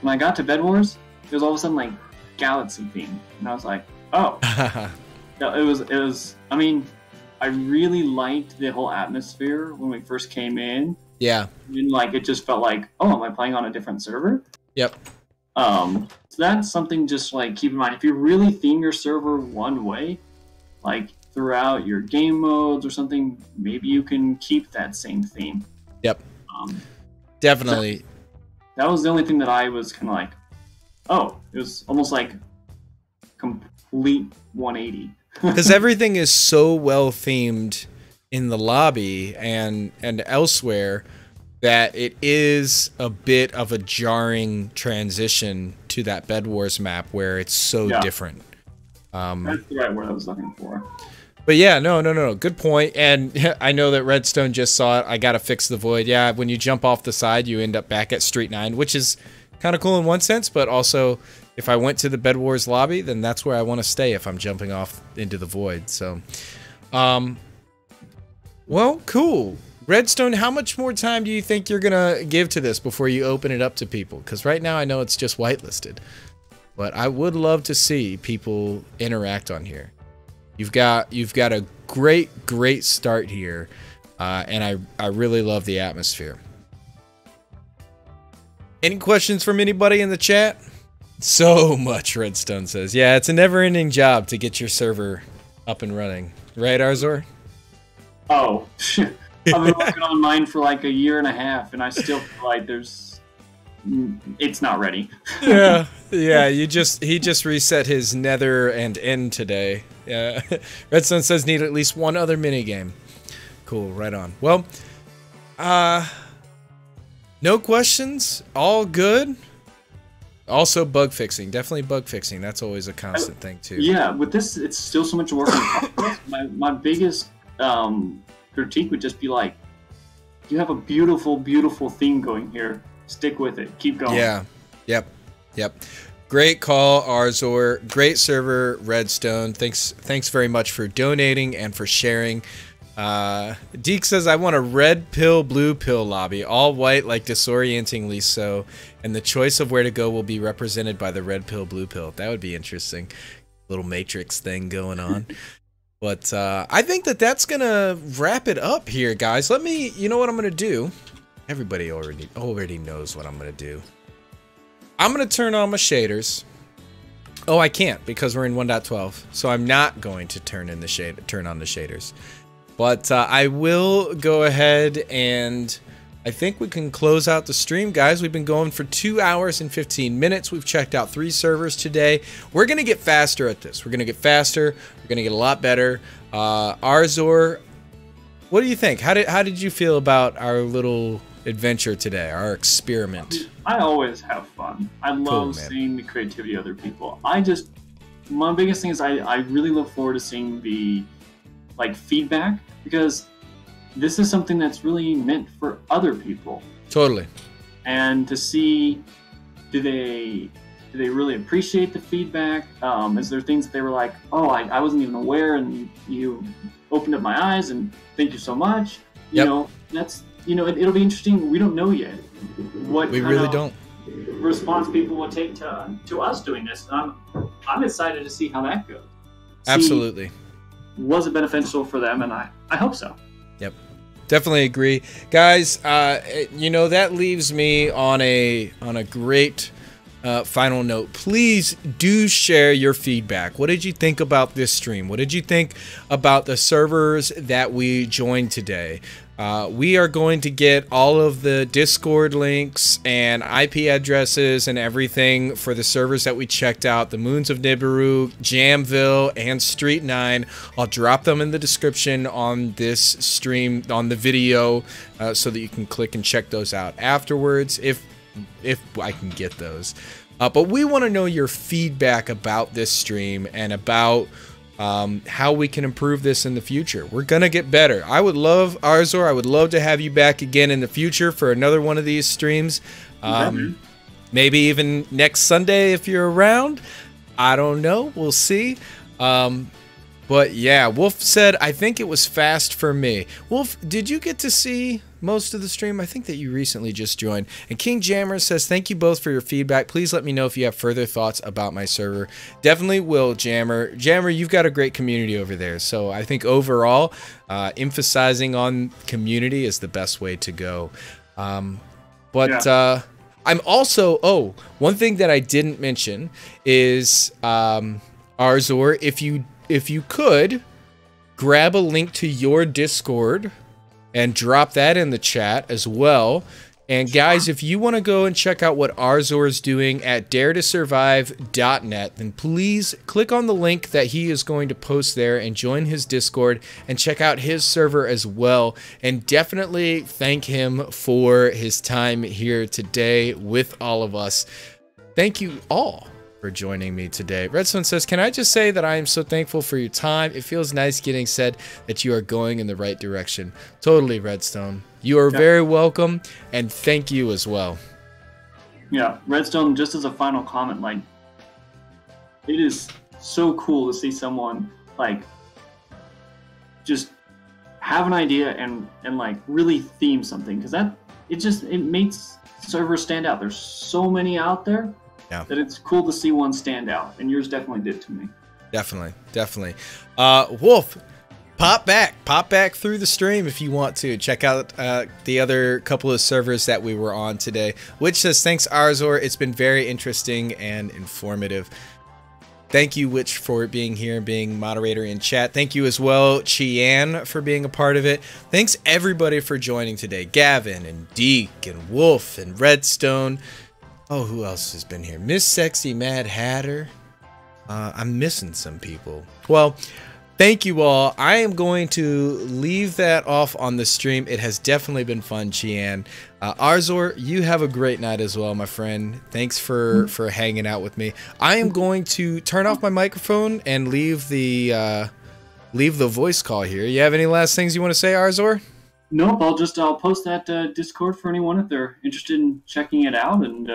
when I got to Bedwars, it was all of a sudden like galaxy theme, and I was like, oh, no, it was. I mean, I really liked the whole atmosphere when we first came in. Yeah. And like it just felt like, oh, am I playing on a different server? Yep. So that's something just like keep in mind. If you really theme your server one way, like throughout your game modes or something, maybe you can keep that same theme. Yep. Definitely. That was the only thing that I was kind of like, oh, it was almost like complete 180. Because everything is so well themed in the lobby and elsewhere that it is a bit of a jarring transition to that Bedwars map where it's so different. That's the right word I was looking for. But yeah, no. Good point. And I know that Redstone just saw it. I gotta fix the void. Yeah, when you jump off the side, you end up back at Street 9, which is kind of cool in one sense, but also if I went to the Bedwars lobby, then that's where I want to stay if I'm jumping off into the void. So, well, cool. Redstone, how much more time do you think you're gonna give to this before you open it up to people? Because right now I know it's just whitelisted, but I would love to see people interact on here. You've got a great start here, and I really love the atmosphere. Any questions from anybody in the chat? So much, Redstone says. Yeah, it's a never-ending job to get your server up and running. Right, ArZor? Oh, shit. I've been working on mine for like a year and a half, and I still feel like it's not ready. Yeah, he just reset his nether and end today. Yeah, Redstone says need at least one other minigame. Cool, right on. Well, no questions, all good. Also bug fixing, definitely bug fixing. That's always a constant thing too. Yeah, with this, it's still so much work. My biggest critique would just be like, you have a beautiful theme going here. Stick with it. Keep going. Yeah. Yep. Great call, ArZor. Great server, Redstone. Thanks very much for donating and for sharing. Deke says, I want a red pill, blue pill lobby. All white, like disorientingly so. And the choice of where to go will be represented by the red pill, blue pill. That would be interesting. Little Matrix thing going on. But I think that's going to wrap it up here, guys. You know what I'm going to do? Everybody already knows what I'm going to do. I'm going to turn on my shaders. Oh, I can't because we're in 1.12. So I'm not going to turn on the shaders. But I will go ahead and I think we can close out the stream, guys. We've been going for 2 hours and 15 minutes. We've checked out 3 servers today. We're going to get faster at this. We're going to get faster. We're going to get a lot better. ArZor, what do you think? How did you feel about our little adventure today, our experiment. I always have fun. I love seeing the creativity of other people. My biggest thing is I really look forward to seeing the feedback, because this is something that's really meant for other people. Totally. And to see, do they really appreciate the feedback? Is there things that they were like, oh, I wasn't even aware, and you opened up my eyes, and thank you so much. You know, that's, it'll be interesting. We don't know yet what we really don't response people will take to us doing this. I'm excited to see how that goes. Absolutely. Was it beneficial for them? And I hope so. Yep. Definitely agree. Guys, that leaves me on a great final note. Please do share your feedback. What did you think about this stream? What did you think about the servers that we joined today? We are going to get all of the Discord links and IP addresses and everything for the servers that we checked out, the Moons of Nibiru, Jamville, and Street 9. I'll drop them in the description on this stream, on the video, so that you can click and check those out afterwards if I can get those. But we want to know your feedback about this stream and about how we can improve this in the future. We're gonna get better. I would love, ArZor, I would love to have you back again in the future for another one of these streams. Maybe even next Sunday if you're around. I don't know. We'll see. But yeah, Wolf said, I think it was fast for me. Wolf, did you get to see most of the stream? I think that you recently just joined. And King Jammer says, thank you both for your feedback. Please let me know if you have further thoughts about my server. Definitely will, Jammer. Jammer, you've got a great community over there. So I think overall, emphasizing on community is the best way to go. I'm also, one thing that I didn't mention is, ArZor, if you could grab a link to your Discord and drop that in the chat as well. And guys, if you want to go and check out what ArZor is doing at daretosurvive.net, then please click on the link that he is going to post there and join his Discord and check out his server as well. And definitely thank him for his time here today with all of us. Thank you all for joining me today. Redstone says, can I just say that I am so thankful for your time? It feels nice getting said that you are going in the right direction. Totally, Redstone. You are very welcome, and thank you as well. Yeah, Redstone, just as a final comment, it is so cool to see someone, just have an idea and really theme something, because it makes servers stand out. There's so many out there. Yeah. That it's cool to see one stand out, and yours definitely did to me. Definitely. Wolf, pop back through the stream if you want to. Check out the other couple of servers that we were on today. Which says, thanks, ArZor. It's been very interesting and informative. Thank you, Witch, for being here and being moderator in chat. Thank you as well, Chian, for being a part of it. Thanks, everybody, for joining today. Gavin and Deke and Wolf and Redstone. Oh, who else has been here? Miss Sexy Mad Hatter. I'm missing some people. Well, thank you all. I am going to leave that off on the stream. It has definitely been fun, Chian. ArZor, you have a great night as well, my friend. Thanks for hanging out with me. I am going to turn off my microphone and leave the voice call here. You have any last things you want to say, ArZor? Nope, I'll post that Discord for anyone if they're interested in checking it out, and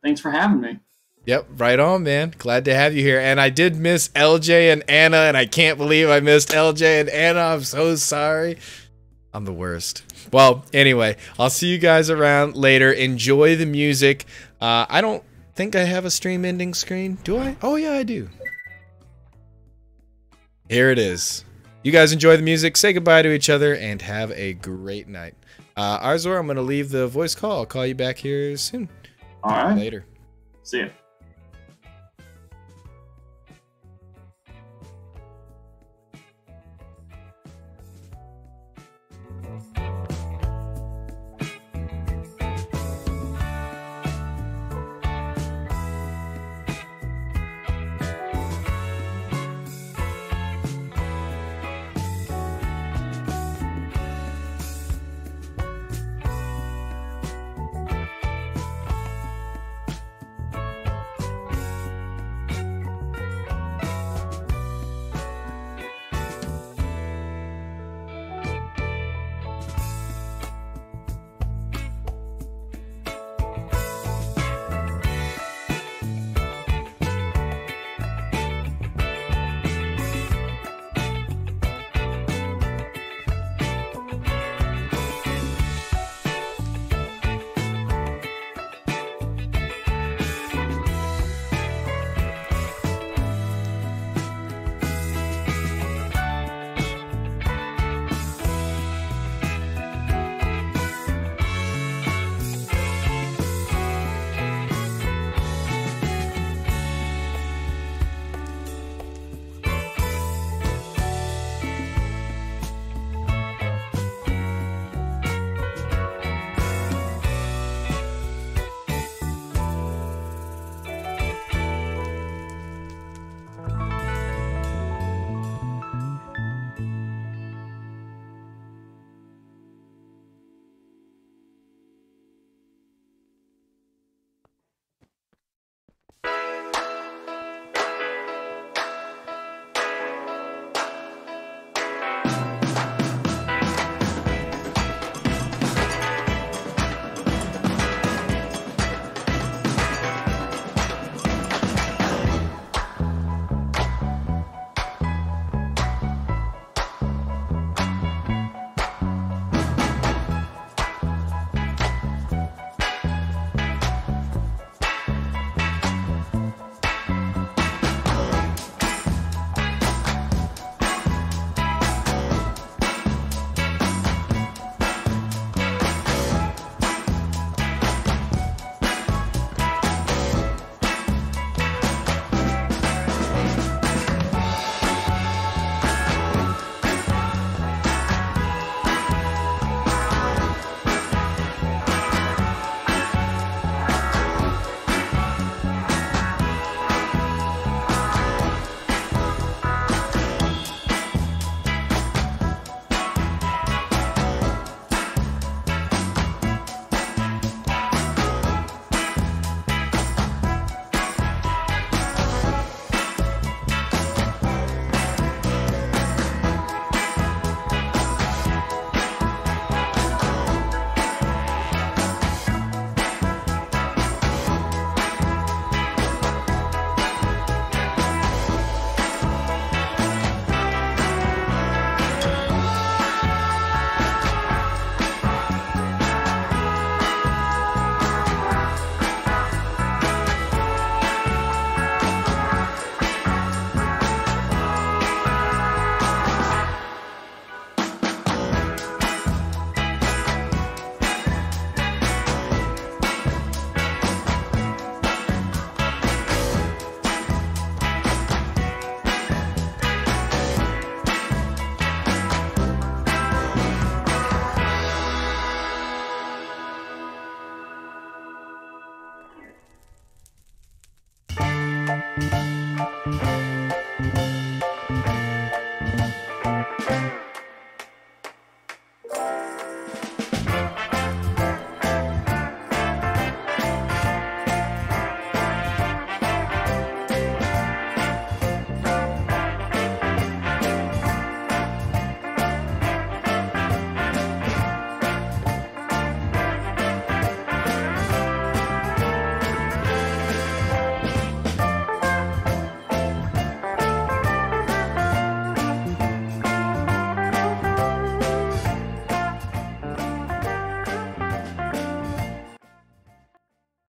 thanks for having me. Yep, right on, man. Glad to have you here. And I did miss LJ and Anna, and I can't believe I missed LJ and Anna. I'm so sorry. I'm the worst. Well, anyway, I'll see you guys around later. Enjoy the music. I don't think I have a stream ending screen. Do I? Oh, yeah, I do. Here it is. You guys enjoy the music, say goodbye to each other, and have a great night. ArZor, I'm going to leave the voice call. I'll call you back here soon. All right. Later. See ya.